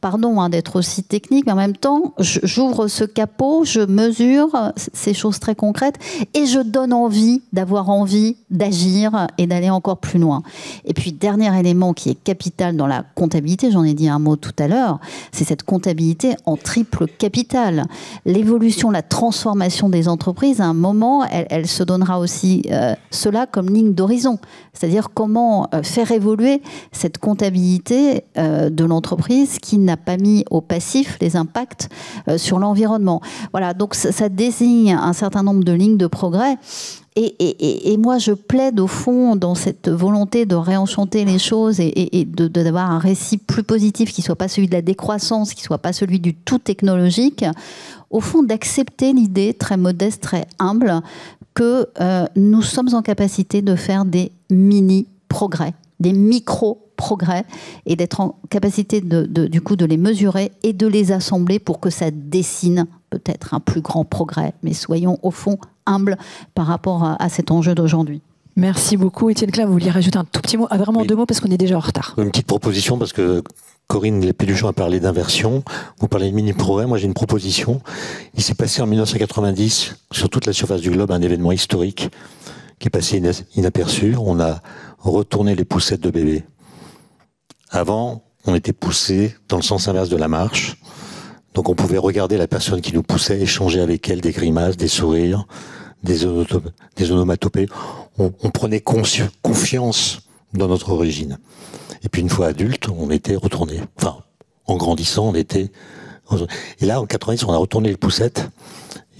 [SPEAKER 6] Pardon d'être aussi technique, mais en même temps, j'ouvre ce capot, je mesure ces choses très concrètes et je donne envie d'avoir envie d'agir et d'aller encore plus loin. Et puis, dernier élément qui est capital dans la comptabilité, j'en ai dit un mot tout à l'heure, c'est cette comptabilité en triple capital. L'évolution, la transformation des entreprises, à un moment, elle se donnera aussi cela comme ligne d'horizon. C'est-à-dire comment faire évoluer cette comptabilité de l'entreprise qui n'a pas mis au passif les impacts sur l'environnement. Voilà, donc ça désigne un certain nombre de lignes de progrès. Et moi, je plaide au fond dans cette volonté de réenchanter les choses et d'avoir un récit plus positif qui ne soit pas celui de la décroissance, qui ne soit pas celui du tout technologique, au fond d'accepter l'idée très modeste, très humble, que nous sommes en capacité de faire des mini-progrès, des micro-progrès, et d'être en capacité du coup de les mesurer et de les assembler pour que ça dessine peut-être un plus grand progrès. Mais soyons au fond humbles par rapport à cet enjeu d'aujourd'hui.
[SPEAKER 1] Merci beaucoup. Étienne Klein, vous vouliez rajouter un tout petit mot, vraiment
[SPEAKER 4] oui.
[SPEAKER 1] 2 mots parce qu'on est déjà en retard.
[SPEAKER 4] Une petite proposition parce que Corinne Lépéduchon a parlé d'inversion, vous parlez de mini-progrès, moi j'ai une proposition. Il s'est passé en 1990 sur toute la surface du globe un événement historique qui est passé inaperçu. On a retourné les poussettes de bébés. Avant, on était poussé dans le sens inverse de la marche. Donc on pouvait regarder la personne qui nous poussait, échanger avec elle des grimaces, des sourires, des onomatopées. On prenait confiance dans notre origine. Et puis une fois adulte, on était retourné. Enfin, en grandissant, on était... Et là, en 90, on a retourné les poussettes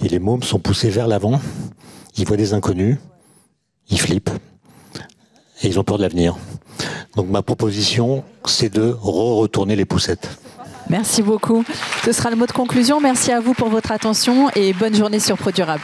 [SPEAKER 4] et les mômes sont poussés vers l'avant. Ils voient des inconnus, ils flippent et ils ont peur de l'avenir. Donc ma proposition, c'est de retourner les poussettes.
[SPEAKER 1] Merci beaucoup. Ce sera le mot de conclusion. Merci à vous pour votre attention et bonne journée sur ProDurable.